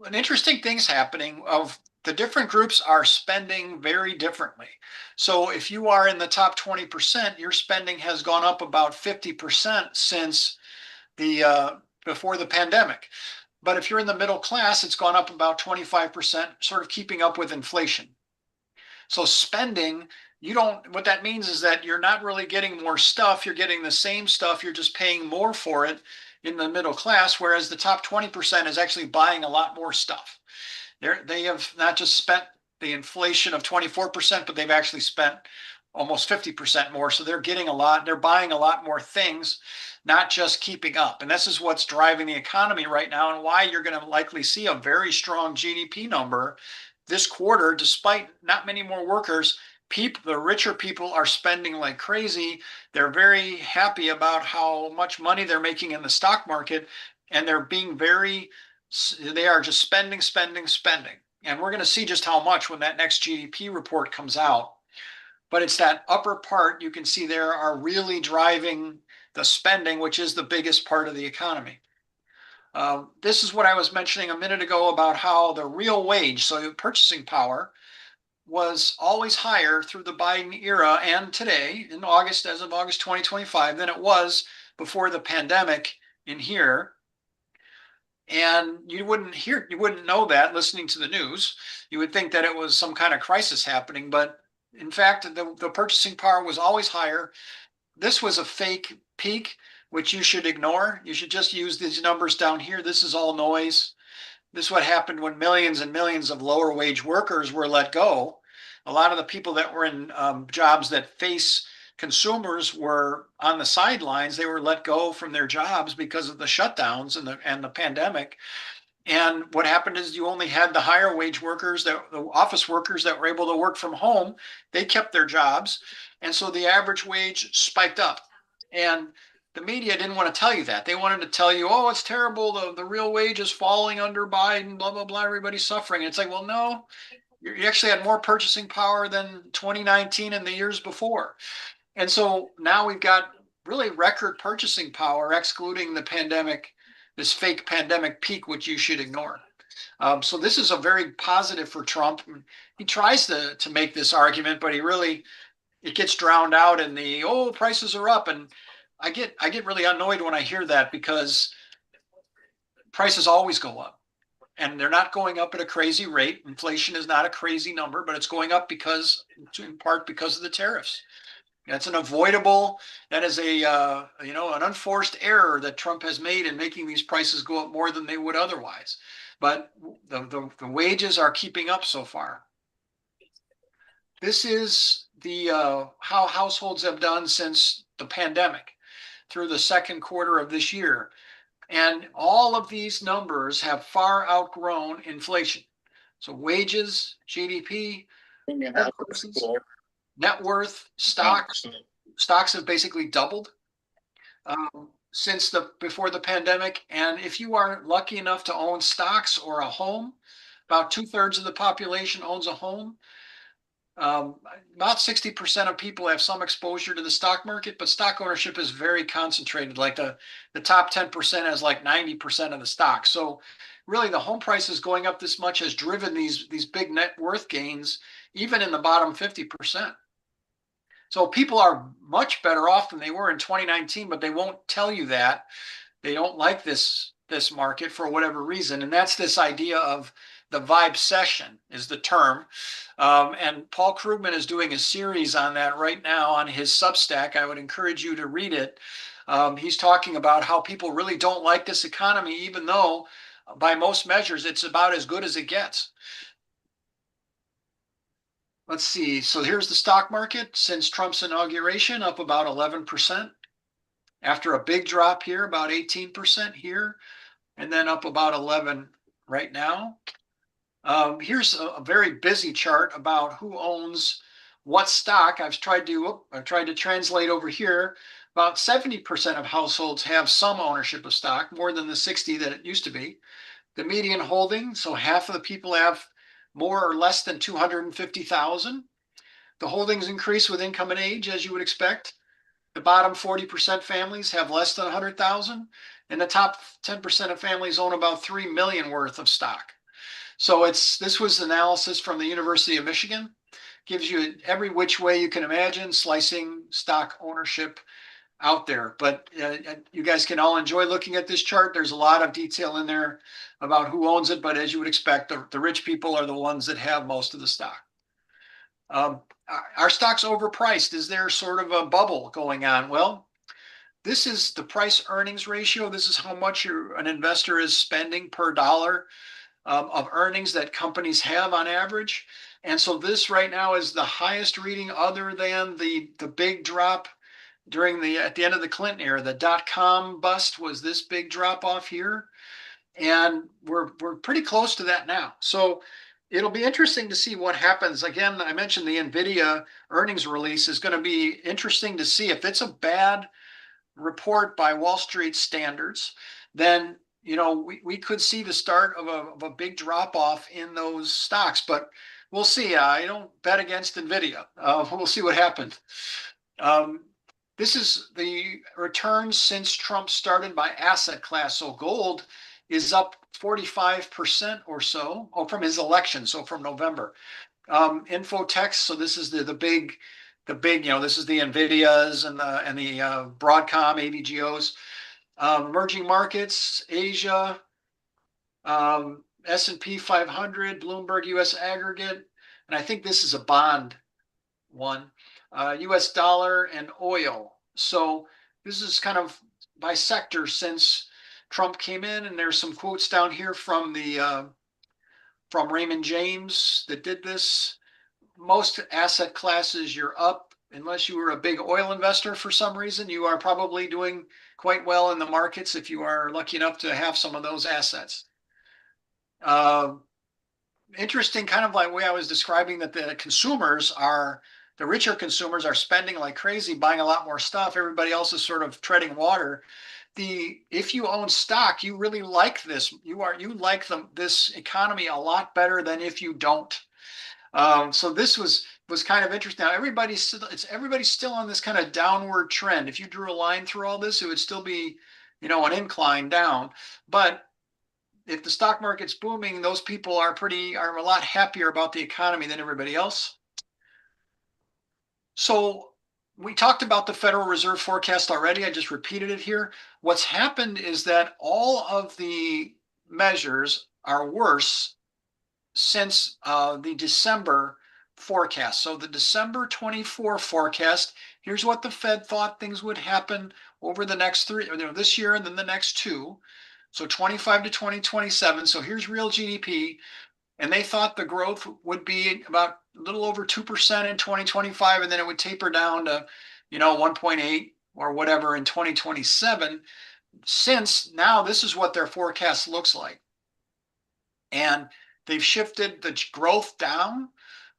an interesting thing's happening of the different groups are spending very differently. So if you are in the top 20%, your spending has gone up about 50% since the before the pandemic. But if you're in the middle class, it's gone up about 25%, sort of keeping up with inflation. So spending, what that means is that you're not really getting more stuff, you're getting the same stuff, you're just paying more for it in the middle class, whereas the top 20% is actually buying a lot more stuff. They have not just spent the inflation of 24%, but they've actually spent almost 50% more. So they're getting a lot, they're buying a lot more things, not just keeping up. And this is what's driving the economy right now and why you're going to likely see a very strong GDP number this quarter, despite not many more workers. The richer people are spending like crazy. They're very happy about how much money they're making in the stock market, and they are just spending. And we're going to see just how much when that next GDP report comes out. But it's that upper part you can see there are really driving the spending, which is the biggest part of the economy. This is what I was mentioning a minute ago about how the real wage, so purchasing power, was always higher through the Biden era and today in August, as of August 2025, than it was before the pandemic in here. And you wouldn't know that listening to the news. You would think that it was some kind of crisis happening, but in fact, the purchasing power was always higher. This was a fake peak, which you should ignore. You should just use these numbers down here. This is all noise. This is what happened when millions and millions of lower wage workers were let go. A lot of the people that were in jobs that face consumers were on the sidelines. They were let go from their jobs because of the shutdowns and the pandemic. And what happened is you only had the higher wage workers, the office workers that were able to work from home. They kept their jobs. And so the average wage spiked up. And the media didn't want to tell you that. They wanted to tell you, oh, it's terrible. The real wage is falling under Biden, blah, blah, blah. Everybody's suffering. And it's like, well, no, you actually had more purchasing power than 2019 and the years before. And so now we've got really record purchasing power, excluding the pandemic, this fake pandemic peak, which you should ignore. So this is a very positive for Trump. He tries to make this argument, but it gets drowned out in the, oh, prices are up. And I get really annoyed when I hear that because prices always go up and they're not going up at a crazy rate. Inflation is not a crazy number, but it's going up in part because of the tariffs. That's that is an unforced error that Trump has made in making these prices go up more than they would otherwise. But the wages are keeping up so far. This is how households have done since the pandemic through the second quarter of this year. And all of these numbers have far outgrown inflation. So wages, GDP, net worth, stocks have basically doubled since before the pandemic. And if you are lucky enough to own stocks or a home, about 2/3 of the population owns a home. About 60% of people have some exposure to the stock market, but stock ownership is very concentrated. Like the top 10% has like 90% of the stock. So really the home prices going up this much has driven these big net worth gains, even in the bottom 50%. So people are much better off than they were in 2019, but they won't tell you that. They don't like this market for whatever reason. And that's this idea of the vibecession is the term. And Paul Krugman is doing a series on that right now on his Substack. I would encourage you to read it. He's talking about how people really don't like this economy, even though by most measures, it's about as good as it gets. Let's see. So here's the stock market since Trump's inauguration, up about 11%. After a big drop here, about 18% here, and then up about 11 right now. Here's a very busy chart about who owns what stock. I've tried to translate over here. About 70% of households have some ownership of stock, more than the 60 that it used to be. The median holding, so half of the people have more or less than 250,000. The holdings increase with income and age, as you would expect. The bottom 40% families have less than 100,000, and the top 10% of families own about 3 million worth of stock. So this was analysis from the University of Michigan. Gives you every which way you can imagine slicing stock ownership out there. But you guys can all enjoy looking at this chart. There's a lot of detail in there about who owns it, but as you would expect, the rich people are the ones that have most of the stock. Are stocks overpriced? Is there sort of a bubble going on? Well, this is the price earnings ratio. This is how much an investor is spending per dollar of earnings that companies have on average. And so this right now is the highest reading other than the big drop at the end of the Clinton era. The dot-com bust was this big drop off here. And we're pretty close to that now. So it'll be interesting to see what happens. Again, I mentioned the NVIDIA earnings release is going to be interesting to see. If it's a bad report by Wall Street standards, then we could see the start of a big drop off in those stocks. But we'll see. I don't bet against NVIDIA. We'll see what happens. This is the returns since Trump started by asset class. So gold is up 45% or so from his election, so from November. Infotech, so this is the big, this is the NVIDIAs and the Broadcom, AVGOs. Emerging markets, Asia, S&P 500, Bloomberg US aggregate, and I think this is a bond one, US dollar and oil. So this is kind of by sector since Trump came in, and there's some quotes down here from Raymond James that did this. Most asset classes you're up, unless you were a big oil investor for some reason. You are probably doing quite well in the markets if you are lucky enough to have some of those assets. Interesting, kind of like the way I was describing that the richer consumers are spending like crazy, buying a lot more stuff. Everybody else is sort of treading water. If you own stock, you really like this. You like this economy a lot better than if you don't. So this was kind of interesting. Now everybody's still on this kind of downward trend. If you drew a line through all this, it would still be, an incline down. But if the stock market's booming, those people are a lot happier about the economy than everybody else. So we talked about the Federal Reserve forecast already. I just repeated it here. What's happened is that all of the measures are worse since the December forecast. So the December 24 forecast, here's what the Fed thought things would happen over the next this year and then the next two. So 25 to 2027. So here's real GDP. And they thought the growth would be about a little over 2% in 2025, and then it would taper down to, 1.8 or whatever in 2027. Since now this is what their forecast looks like. And they've shifted the growth down.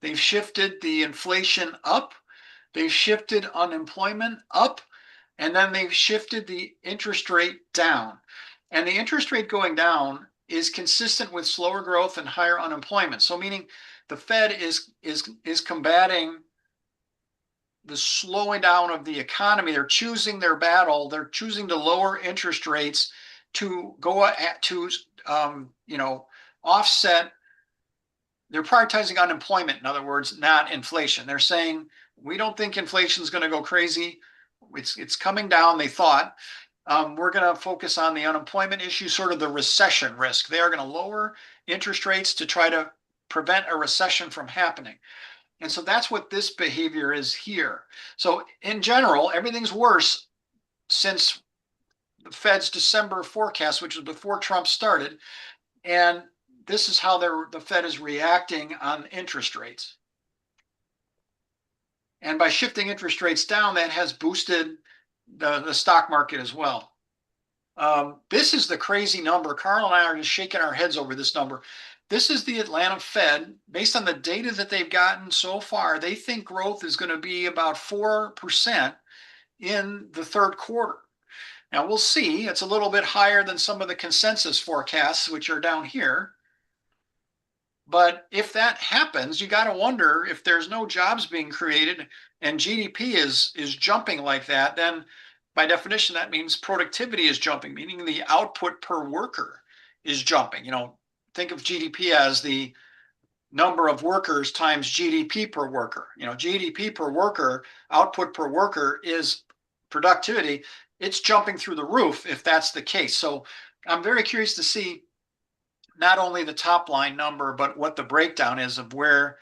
They've shifted the inflation up. They've shifted unemployment up. And then they've shifted the interest rate down. And the interest rate going down is consistent with slower growth and higher unemployment. So meaning the Fed is combating the slowing down of the economy. They're choosing their battle. They're choosing to lower interest rates to offset. They're prioritizing unemployment, in other words, not inflation. They're saying, we don't think inflation is going to go crazy. It's coming down, they thought. We're going to focus on the unemployment issue, sort of the recession risk. They are going to lower interest rates to try to prevent a recession from happening. And so that's what this behavior is here. So in general, everything's worse since the Fed's December forecast, which was before Trump started. And this is how the Fed is reacting on interest rates. And by shifting interest rates down, that has boosted the stock market as well. This is the crazy number. Karl and I are just shaking our heads over this number. This is the Atlanta Fed. Based on the data that they've gotten so far, they think growth is going to be about 4% in the third quarter. Now we'll see. It's a little bit higher than some of the consensus forecasts, which are down here. But if that happens, you got to wonder, if there's no jobs being created and GDP is jumping like that, then by definition, that means productivity is jumping, meaning the output per worker is jumping. You know, think of GDP as the number of workers times GDP per worker. You know, GDP per worker, output per worker is productivity. It's jumping through the roof if that's the case. So I'm very curious to see not only the top line number, but what the breakdown is of where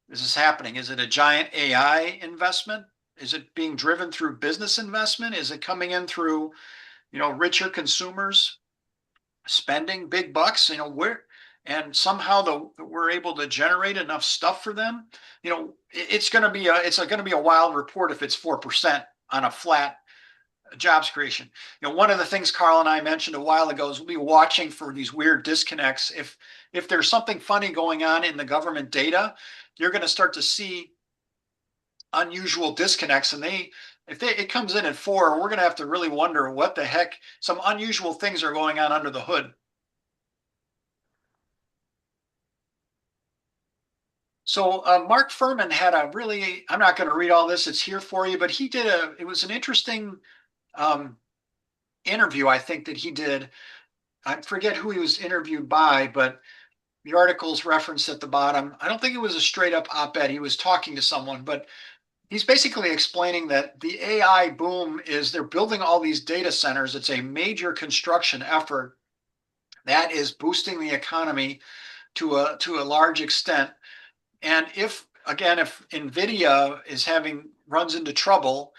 this is happening. Is it a giant AI investment? Is it being driven through business investment? Is it coming in through, you know, richer consumers spending big bucks? You know, where, and somehow we're able to generate enough stuff for them. You know, it's going to be a wild report if it's 4% on a flat jobs creation. You know, one of the things Karl and I mentioned a while ago is we'll be watching for these weird disconnects. If there's something funny going on in the government data, you're going to start to see unusual disconnects, and if it comes in at 4, we're going to have to really wonder what the heck, some unusual things are going on under the hood. So Mark Furman had a really, I'm not going to read all this, it's here for you, but he did it was an interesting interview, I think, that he did. I forget who he was interviewed by, but the article's referenced at the bottom. I don't think it was a straight up op-ed. He was talking to someone, but he's basically explaining that the AI boom is they're building all these data centers. It's a major construction effort that is boosting the economy to a large extent. And if NVIDIA runs into trouble,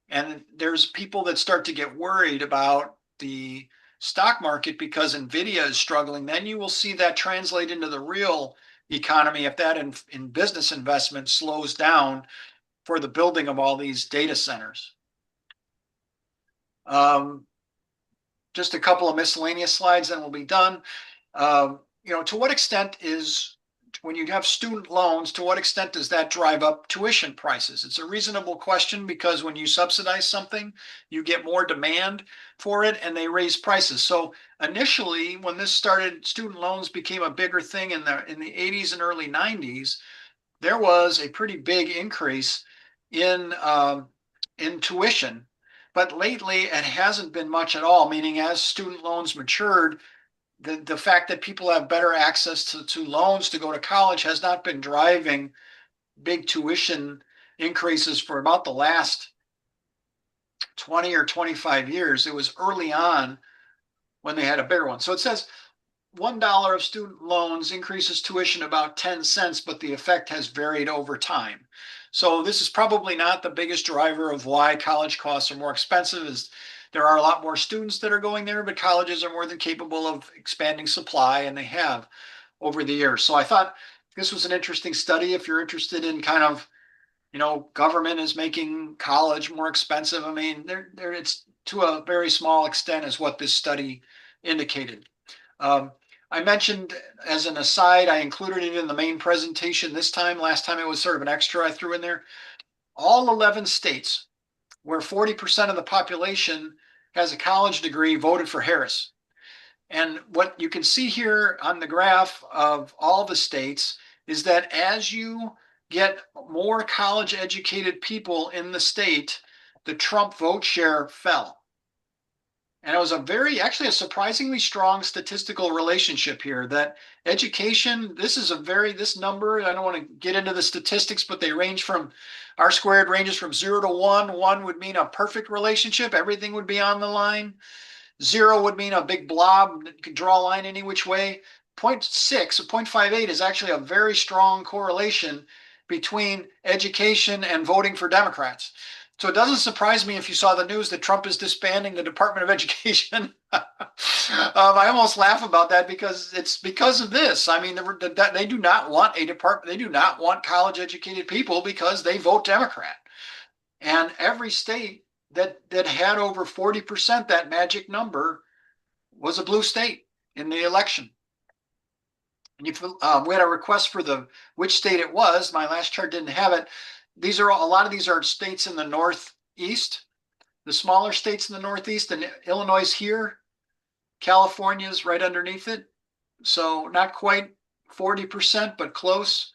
and there's people that start to get worried about the stock market because NVIDIA is struggling, then you will see that translate into the real economy if that in business investment slows down for the building of all these data centers. Just a couple of miscellaneous slides, then we'll be done. You know, to what extent when you have student loans, to what extent does that drive up tuition prices? It's a reasonable question, because when you subsidize something, you get more demand for it and they raise prices. So initially, when this started, student loans became a bigger thing in the 80s and early 90s. There was a pretty big increase in tuition, but lately it hasn't been much at all, meaning as student loans matured, the fact that people have better access to loans to go to college has not been driving big tuition increases for about the last 20 or 25 years. It was early on when they had a bigger one. So it says $1 of student loans increases tuition about 10 cents, but the effect has varied over time. So this is probably not the biggest driver of why college costs are more expensive. Is there are a lot more students that are going there, but colleges are more than capable of expanding supply, and they have over the years. So I thought this was an interesting study if you're interested in kind of, you know, government is making college more expensive. I mean, it's to a very small extent is what this study indicated. I mentioned as an aside, I included it in the main presentation this time. Last time it was sort of an extra I threw in there. All 11 states where 40% of the population has a college degree voted for Harris. And what you can see here on the graph of all the states is that as you get more college educated people in the state, the Trump vote share fell. And it was actually a surprisingly strong statistical relationship here, that education, this number, I don't want to get into the statistics, but they range from, R squared ranges from 0 to 1. 1 would mean a perfect relationship. Everything would be on the line. 0 would mean a big blob, could draw a line any which way. 0.6 or 0.58 is actually a very strong correlation between education and voting for Democrats. So it doesn't surprise me if you saw the news that Trump is disbanding the Department of Education. I almost laugh about that because it's because of this. I mean, they do not want a department. They do not want college educated people because they vote Democrat. And every state that had over 40%, that magic number, was a blue state in the election. And we had a request for which state it was. My last chart didn't have it. A lot of these are states in the Northeast, the smaller states in the Northeast, and Illinois is here. California is right underneath it. So not quite 40%, but close.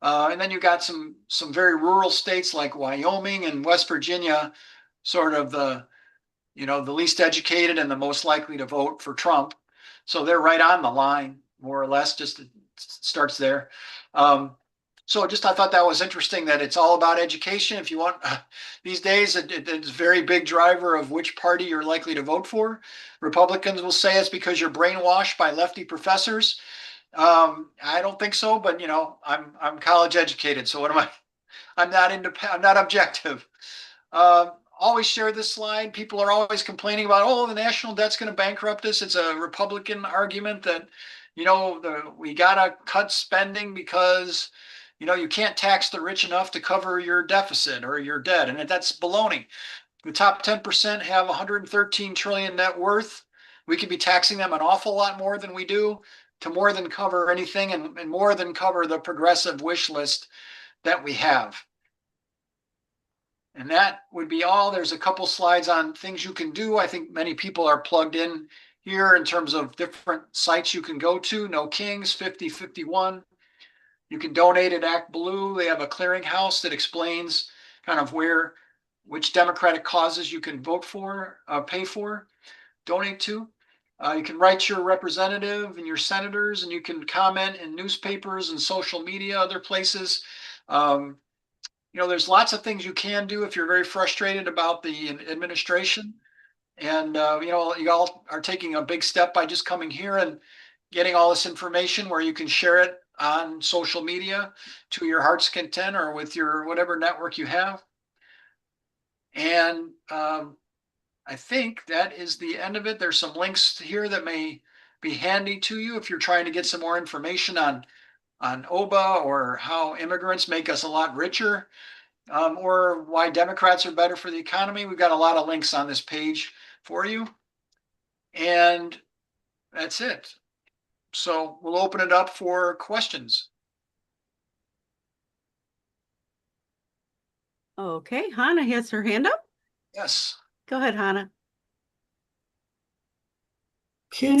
And then you got some very rural states like Wyoming and West Virginia, sort of the least educated and the most likely to vote for Trump. So they're right on the line, more or less, just it starts there. So I thought that was interesting that it's all about education. If you want, these days, it's a very big driver of which party you're likely to vote for. Republicans will say it's because you're brainwashed by lefty professors. I don't think so, but I'm college educated, so what am I? I'm not independent. I'm not objective. Always share this slide. People are always complaining about, oh, the national debt's going to bankrupt us. It's a Republican argument that, we got to cut spending because, you can't tax the rich enough to cover your deficit or your debt. And that's baloney. The top 10% have 113 trillion net worth. We could be taxing them an awful lot more than we do to more than cover anything and more than cover the progressive wish list that we have. And that would be all. There's a couple slides on things you can do. I think many people are plugged in here in terms of different sites you can go to. No Kings, 5051. You can donate at Act Blue. They have a clearinghouse that explains kind of which Democratic causes you can vote for, pay for, donate to. You can write your representative and your senators, and you can comment in newspapers and social media, other places. There's lots of things you can do if you're very frustrated about the administration. And, you all are taking a big step by just coming here and getting all this information where you can share it on social media to your heart's content or with your whatever network you have. And I think that is the end of it. There's some links here that may be handy to you if you're trying to get some more information on OBA or how immigrants make us a lot richer, or why Democrats are better for the economy. We've got a lot of links on this page for you. And that's it. So we'll open it up for questions. Okay, Hannah has her hand up. Yes. Go ahead, Hannah. Okay,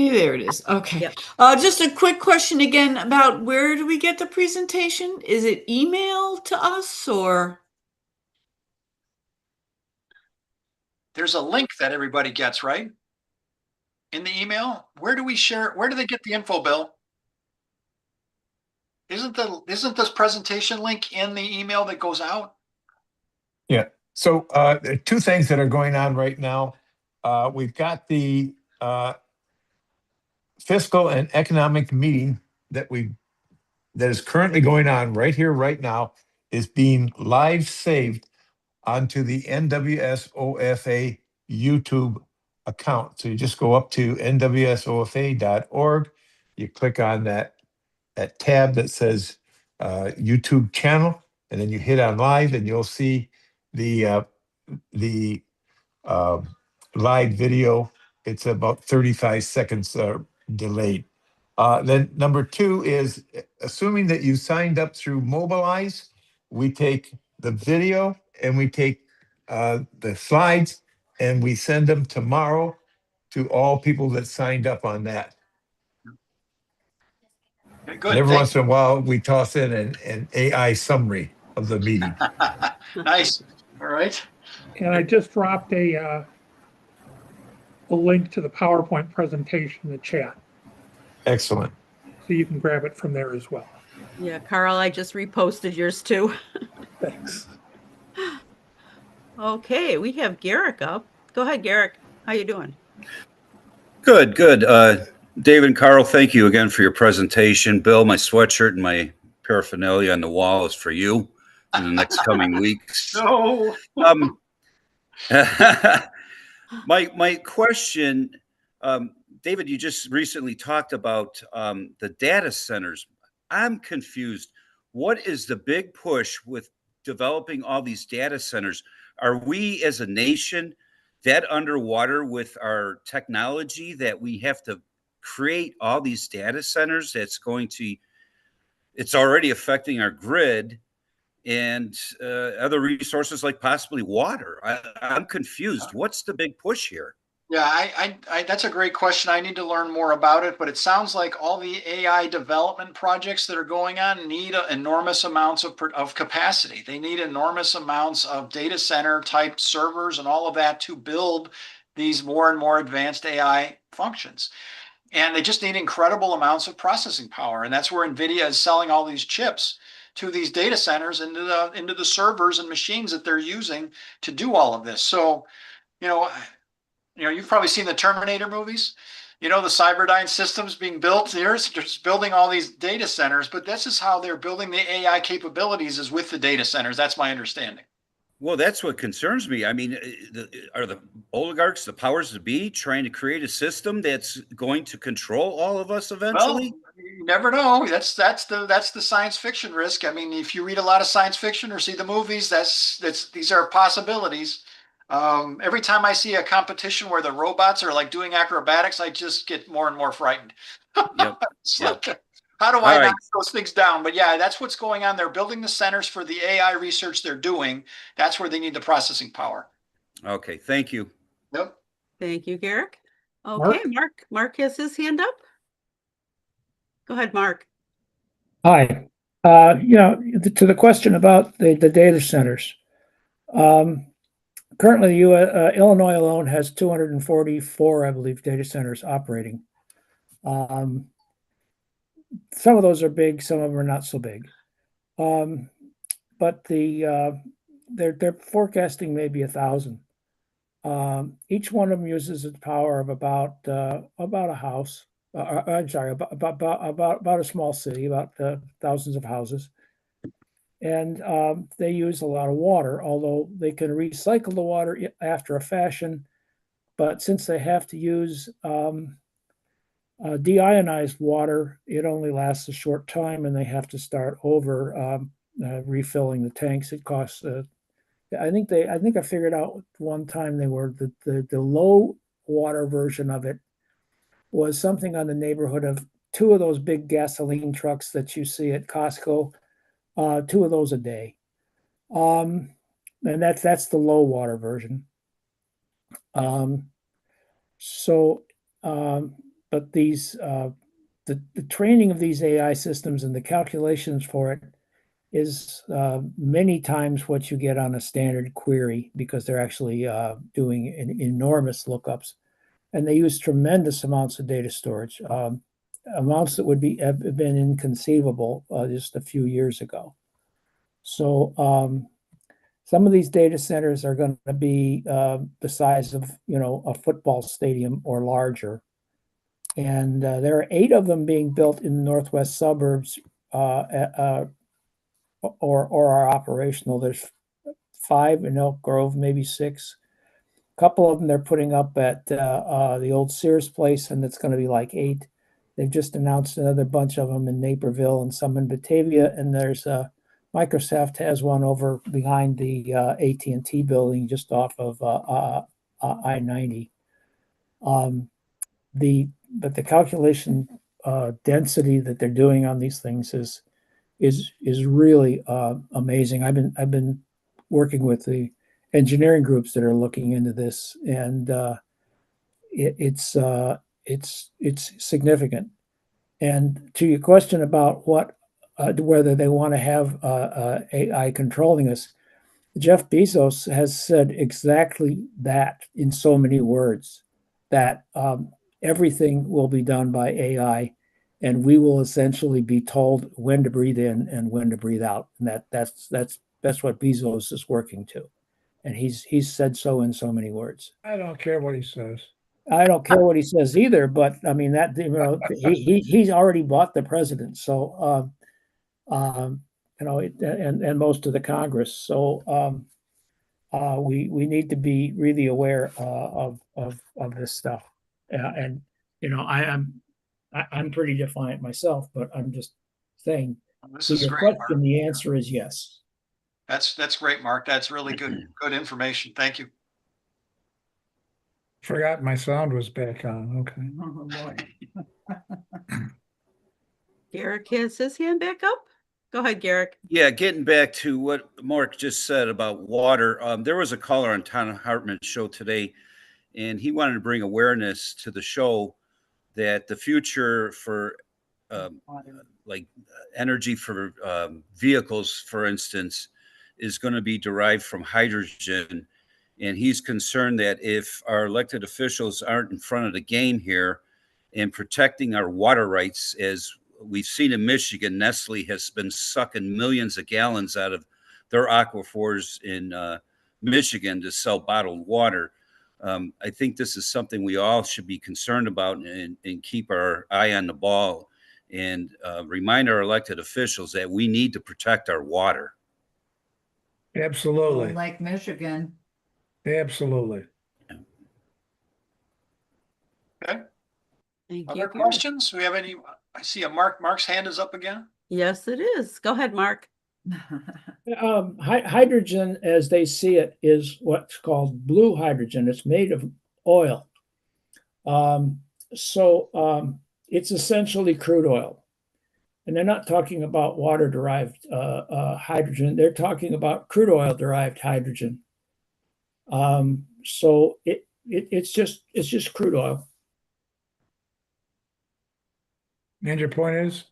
there it is. Okay. Yep. Just a quick question again about where do we get the presentation? Is it email to us or? There's a link that everybody gets, right? In the email. Where do we share? Where do they get the info, Bill? Isn't this presentation link in the email that goes out? Yeah. So there are two things that are going on right now. We've got the fiscal and economic meeting that is currently going on right here, right now, is being live saved onto the NWSOFA YouTube account. So you just go up to nwsofa.org, you click on that tab that says YouTube channel, and then you hit on live, and you'll see the live video. It's about 35 seconds delayed. Then number two is, assuming that you signed up through Mobilize, we take the video and we take the slides and we send them tomorrow to all people that signed up on that. Okay, good. And every once in a while, we toss in an AI summary of the meeting. Nice. All right. And I just dropped a link to the PowerPoint presentation in the chat, Excellent. so you can grab it from there as well. Yeah, Karl, I just reposted yours too. Thanks. Okay, we have Garrick up. Go ahead, Garrick. How you doing? Good, good. David and Karl, thank you again for your presentation. Bill, my sweatshirt and my paraphernalia on the wall is for you. in the next coming weeks. No. My question, David, you just recently talked about the data centers. I'm confused. What is the big push with developing all these data centers? Are we as a nation that underwater with our technology that we have to create all these data centers it's already affecting our grid and other resources like possibly water? I'm confused. What's the big push here? Yeah, that's a great question. I need to learn more about it, but it sounds like all the AI development projects that are going on need enormous amounts of capacity. They need enormous amounts of data center type servers and all of that to build these more and more advanced AI functions. And they just need incredible amounts of processing power. And that's where NVIDIA is selling all these chips to these data centers into the servers and machines that they're using to do all of this. So, you know, you've probably seen the Terminator movies. The Cyberdyne systems being built. They're just building all these data centers, but this is how they're building the AI capabilities is with the data centers. That's my understanding. Well, that's what concerns me. I mean, are the oligarchs, the powers that be, trying to create a system that's going to control all of us eventually? Well, you never know. That's the science fiction risk. I mean, if you read a lot of science fiction or see the movies, these are possibilities. Every time I see a competition where the robots are like doing acrobatics, I just get more and more frightened. Yep. Like, how do I knock those things down? But yeah, that's what's going on. They're building the centers for the AI research they're doing. That's where they need the processing power. Okay, thank you. Yep. Thank you, Garrick. Okay, Mark has his hand up. Go ahead, Mark. Hi. To the question about the data centers. Currently, Illinois alone has 244, I believe, data centers operating. Some of those are big, some of them are not so big. But they're forecasting maybe 1,000. Each one of them uses the power of about a house. I'm sorry, about a small city, about thousands of houses. And they use a lot of water, although they can recycle the water after a fashion. But since they have to use deionized water, it only lasts a short time, and they have to start over refilling the tanks. It costs. I think I figured out one time they were the low water version of it was something on the neighborhood of 2 of those big gasoline trucks that you see at Costco, 2 of those a day, and that's the low water version. But these the training of these AI systems and the calculations for it is many times what you get on a standard query, because they're actually doing enormous lookups, and they use tremendous amounts of data storage, amounts that would have been inconceivable just a few years ago. So some of these data centers are going to be the size of a football stadium or larger, and there are 8 of them being built in the northwest suburbs or are operational. There's 5 in Elk Grove, maybe 6. A couple of them they're putting up at the old Sears place, and it's going to be like 8. They've just announced another bunch of them in Naperville and some in Batavia, and there's Microsoft has one over behind the AT&T building just off of I-90. But the calculation density that they're doing on these things is really amazing. I've been working with the engineering groups that are looking into this, and it's significant. And to your question about whether they want to have AI controlling us, Jeff Bezos has said exactly that in so many words, that everything will be done by AI, and we will essentially be told when to breathe in and when to breathe out. And that's what Bezos is working to. And he's said so in so many words. I don't care what he says. I don't care what he says either, but I mean he's already bought the president. So and most of the Congress. So we need to be really aware of this stuff. And I'm pretty defiant myself, but I'm just saying, This to is your great, question, Mark. the answer is yes. That's great, Mark. That's really good information. Thank you. Forgot my sound was back on. Okay. Garrick has his hand back up. Go ahead, Garrick. Yeah, getting back to what Mark just said about water, there was a caller on Tom Hartman's show today, and he wanted to bring awareness to the show that the future for like energy for vehicles, for instance, is going to be derived from hydrogen. And he's concerned that if our elected officials aren't in front of the game here and protecting our water rights, as we've seen in Michigan, Nestle has been sucking millions of gallons out of their aquifers in Michigan to sell bottled water. I think this is something we all should be concerned about and keep our eye on the ball and remind our elected officials that we need to protect our water. Absolutely. Like Michigan. Absolutely. Okay. Thank Other you. questions? Do we have any? I see Mark's hand is up again. Yes, it is. Go ahead, Mark. Hydrogen, as they see it, is what's called blue hydrogen. It's made of oil. It's essentially crude oil. And they're not talking about water-derived hydrogen. They're talking about crude oil-derived hydrogen. It's just crude oil. And your point is?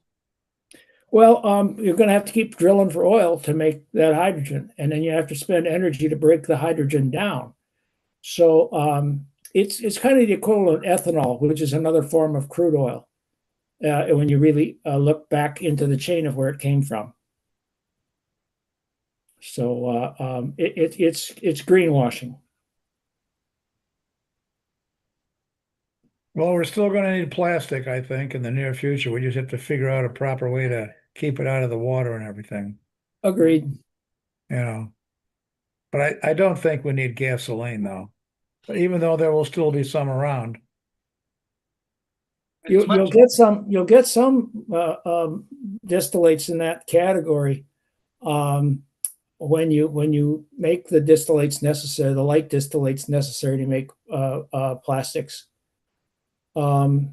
Well, you're going to have to keep drilling for oil to make that hydrogen, and then you have to spend energy to break the hydrogen down. So it's kind of the equivalent of ethanol, which is another form of crude oil. When you really look back into the chain of where it came from. So it's greenwashing. Well, we're still going to need plastic, I think, in the near future. We just have to figure out a proper way to keep it out of the water and everything. Agreed. But I don't think we need gasoline, though. But even though there will still be some around. You'll get some distillates in that category when you make the distillates necessary, the light distillates necessary to make plastics. They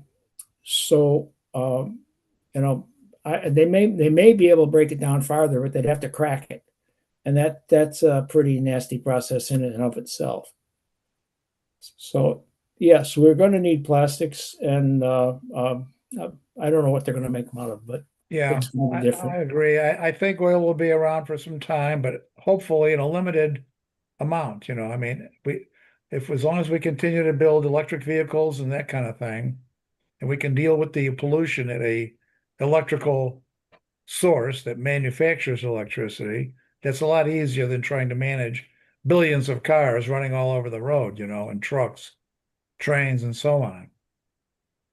may be able to break it down farther, but they'd have to crack it, and that's a pretty nasty process in and of itself. So yes, we're going to need plastics, and I don't know what they're going to make them out of, but yeah, it's going to be different. I agree. I think oil will be around for some time, but hopefully in a limited amount. I mean, as long as we continue to build electric vehicles and that kind of thing, and we can deal with the pollution at a electrical source that manufactures electricity, that's a lot easier than trying to manage billions of cars running all over the road, and trucks, trains, and so on.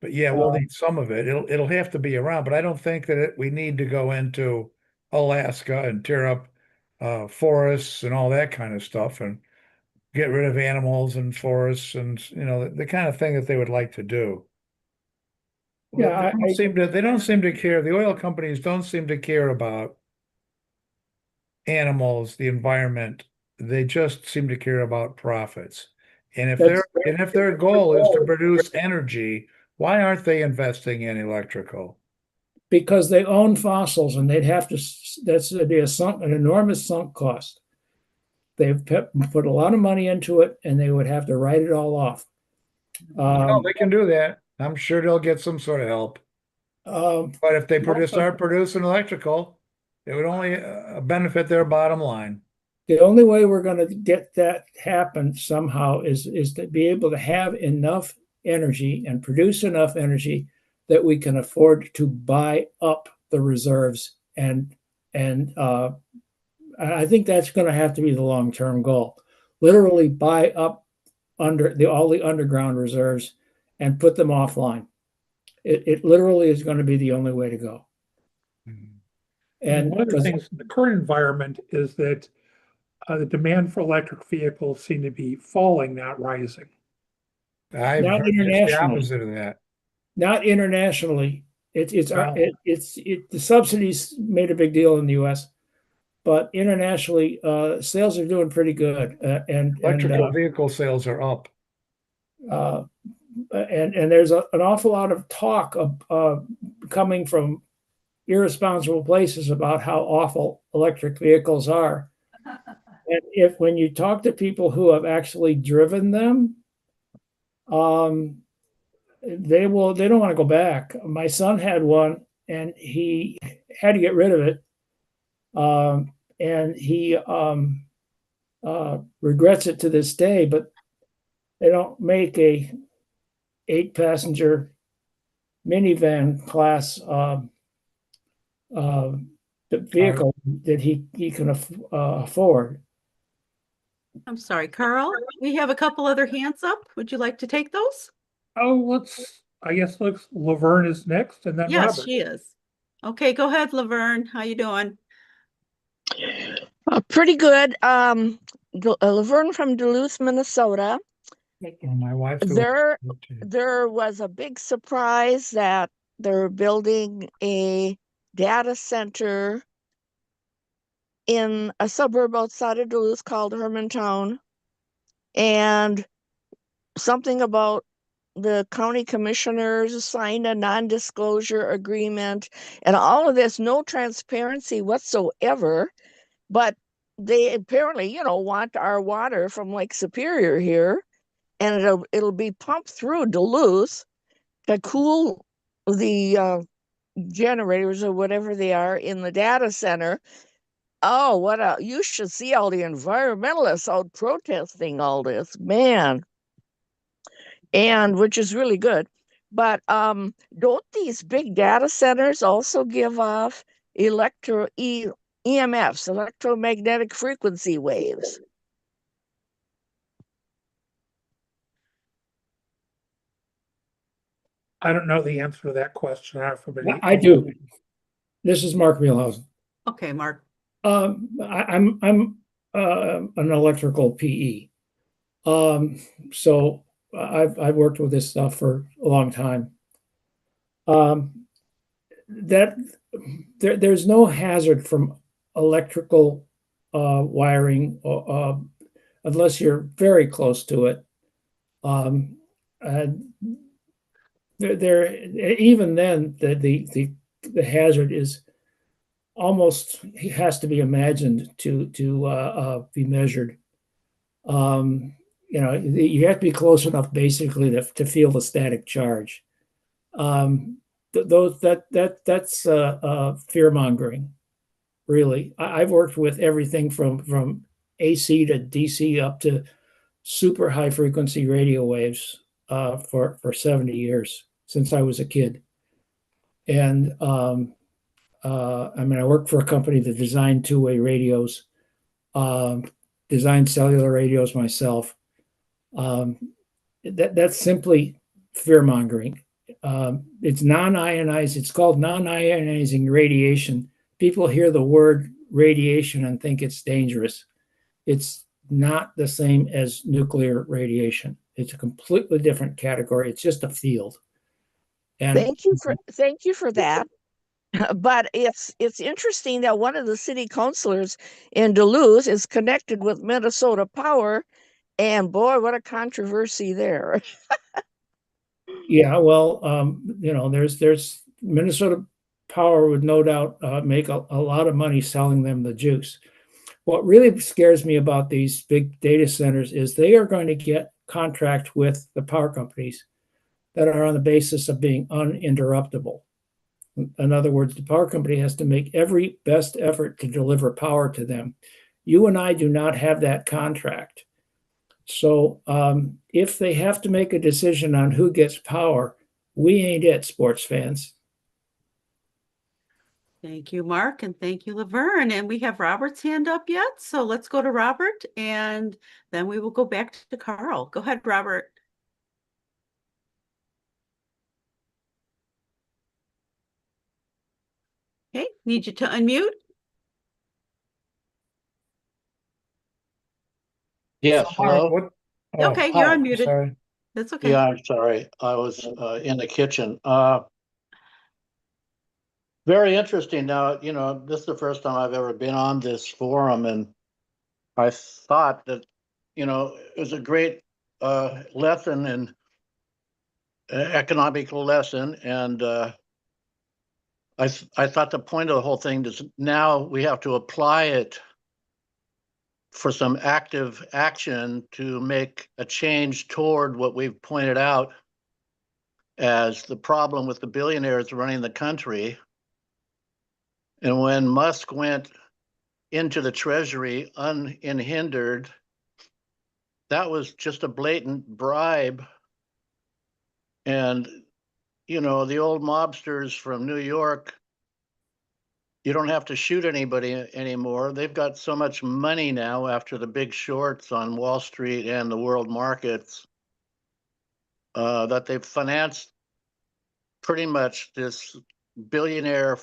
But yeah, we'll need some of it. It'll have to be around, but I don't think that we need to go into Alaska and tear up forests and all that kind of stuff and get rid of animals and forests and the kind of thing that they would like to do. Yeah, they don't seem to care. The oil companies don't seem to care about animals, the environment. They just seem to care about profits. And if their goal is to produce energy, why aren't they investing in electrical? Because they own fossils, and they'd have to. That'd be an enormous sunk cost. They've put a lot of money into it, and they would have to write it all off. No, they can do that. I'm sure they'll get some sort of help. But if they start producing electrical, it would only benefit their bottom line. The only way we're going to get that happen somehow is to be able to have enough energy and produce enough energy that we can afford to buy up the reserves, and I think that's going to have to be the long-term goal. Literally buy up all the underground reserves and put them offline. It literally is going to be the only way to go. And one of the because things in the current environment is that the demand for electric vehicles seem to be falling, not rising. I've not heard just the internationally, opposite of that. not internationally. Wow. The subsidies made a big deal in the U.S., but internationally, sales are doing pretty good. Electrical vehicle sales are up. And there's an awful lot of talk of coming from irresponsible places about how awful electric vehicles are. And when you talk to people who have actually driven them, they don't want to go back. My son had one, and he had to get rid of it, and he regrets it to this day. But they don't make a 8-passenger minivan class vehicle that he can afford. I'm sorry, Karl, we have a couple other hands up. Would you like to take those? Oh, I guess Laverne is next, and then Yes, Robert. she is. Okay, go ahead, Laverne. How you doing? Pretty good. Laverne from Duluth, Minnesota. My wife. There was a big surprise that they're building a data center in a suburb outside of Duluth called Hermantown, and something about the county commissioners signed a non-disclosure agreement and all of this, no transparency whatsoever. But they apparently, want our water from Lake Superior here, and it'll be pumped through Duluth to cool the generators or whatever they are in the data center. Oh, you should see all the environmentalists out protesting all this, man. And which is really good. But don't these big data centers also give off EMFs, electromagnetic frequency waves? I don't know the answer to that question. I do. This is Mark Mielhausen. Okay, Mark. I'm an electrical PE. So I've worked with this stuff for a long time. There's no hazard from electrical wiring unless you're very close to it. Even then, the hazard is almost has to be imagined to be measured. You have to be close enough basically to feel the static charge. That's fear mongering, really. I've worked with everything from AC to DC up to super high frequency radio waves for 70 years since I was a kid. And I worked for a company that designed two-way radios, designed cellular radios myself. That's simply fear mongering. It's non-ionized. It's called non-ionizing radiation. People hear the word radiation and think it's dangerous. It's not the same as nuclear radiation. It's a completely different category. It's just a field. And thank you for that. But it's interesting that one of the city councilors in Duluth is connected with Minnesota Power, and boy, what a controversy there. Yeah, well, there's Minnesota Power would no doubt make a lot of money selling them the juice. What really scares me about these big data centers is they are going to get contract with the power companies that are on the basis of being uninterruptible. In other words, the power company has to make every best effort to deliver power to them. You and I do not have that contract. So if they have to make a decision on who gets power, we ain't it, sports fans. Thank you, Mark, and thank you, Laverne. And we have Robert's hand up yet. So let's go to Robert, and then we will go back to Karl. Go ahead, Robert. Okay, need you to unmute. Yes, So, Mark, hello? what? Oh, Okay, you're Hi. unmuted. sorry. That's okay. Yeah, I'm sorry. I was in the kitchen. Very interesting. Now, you know, this is the first time I've ever been on this forum, and I thought that, you know, it was a great lesson and economical lesson. And I thought the point of the whole thing is now we have to apply it for some active action to make a change toward what we've pointed out as the problem with the billionaires running the country. And when Musk went into the Treasury unhindered, that was just a blatant bribe. And, you know, the old mobsters from New York, you don't have to shoot anybody anymore. They've got so much money now after the big shorts on Wall Street and the world markets that they've financed pretty much this billionaire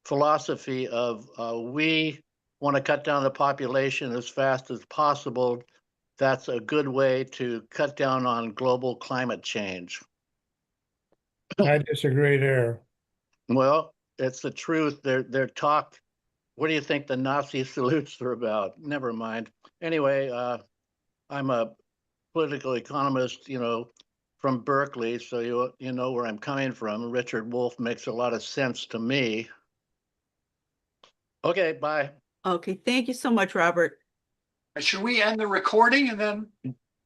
philosophy of we want to cut down the population as fast as possible. That's a good way to cut down on global climate change. I disagree there. Well, it's the truth. Their talk. What do you think the Nazi salutes are about? Never mind. Anyway, I'm a political economist, you know, from Berkeley, so you know where I'm coming from. Richard Wolff makes a lot of sense to me. Okay, bye. Okay, thank you so much, Robert. Should we end the recording, and then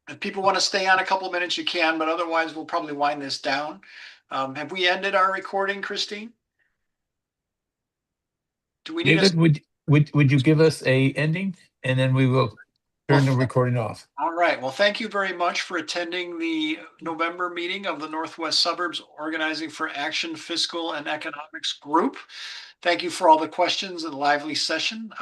if people want to stay on a couple of minutes, you can, but otherwise we'll probably wind this down. Have we ended our recording, Christine? Do we need David, would you give us a ending, and then we will turn the recording off? All right. Well, thank you very much for attending the November meeting of the Northwest Suburbs Organizing for Action Fiscal and Economics Group. Thank you for all the questions and lively session.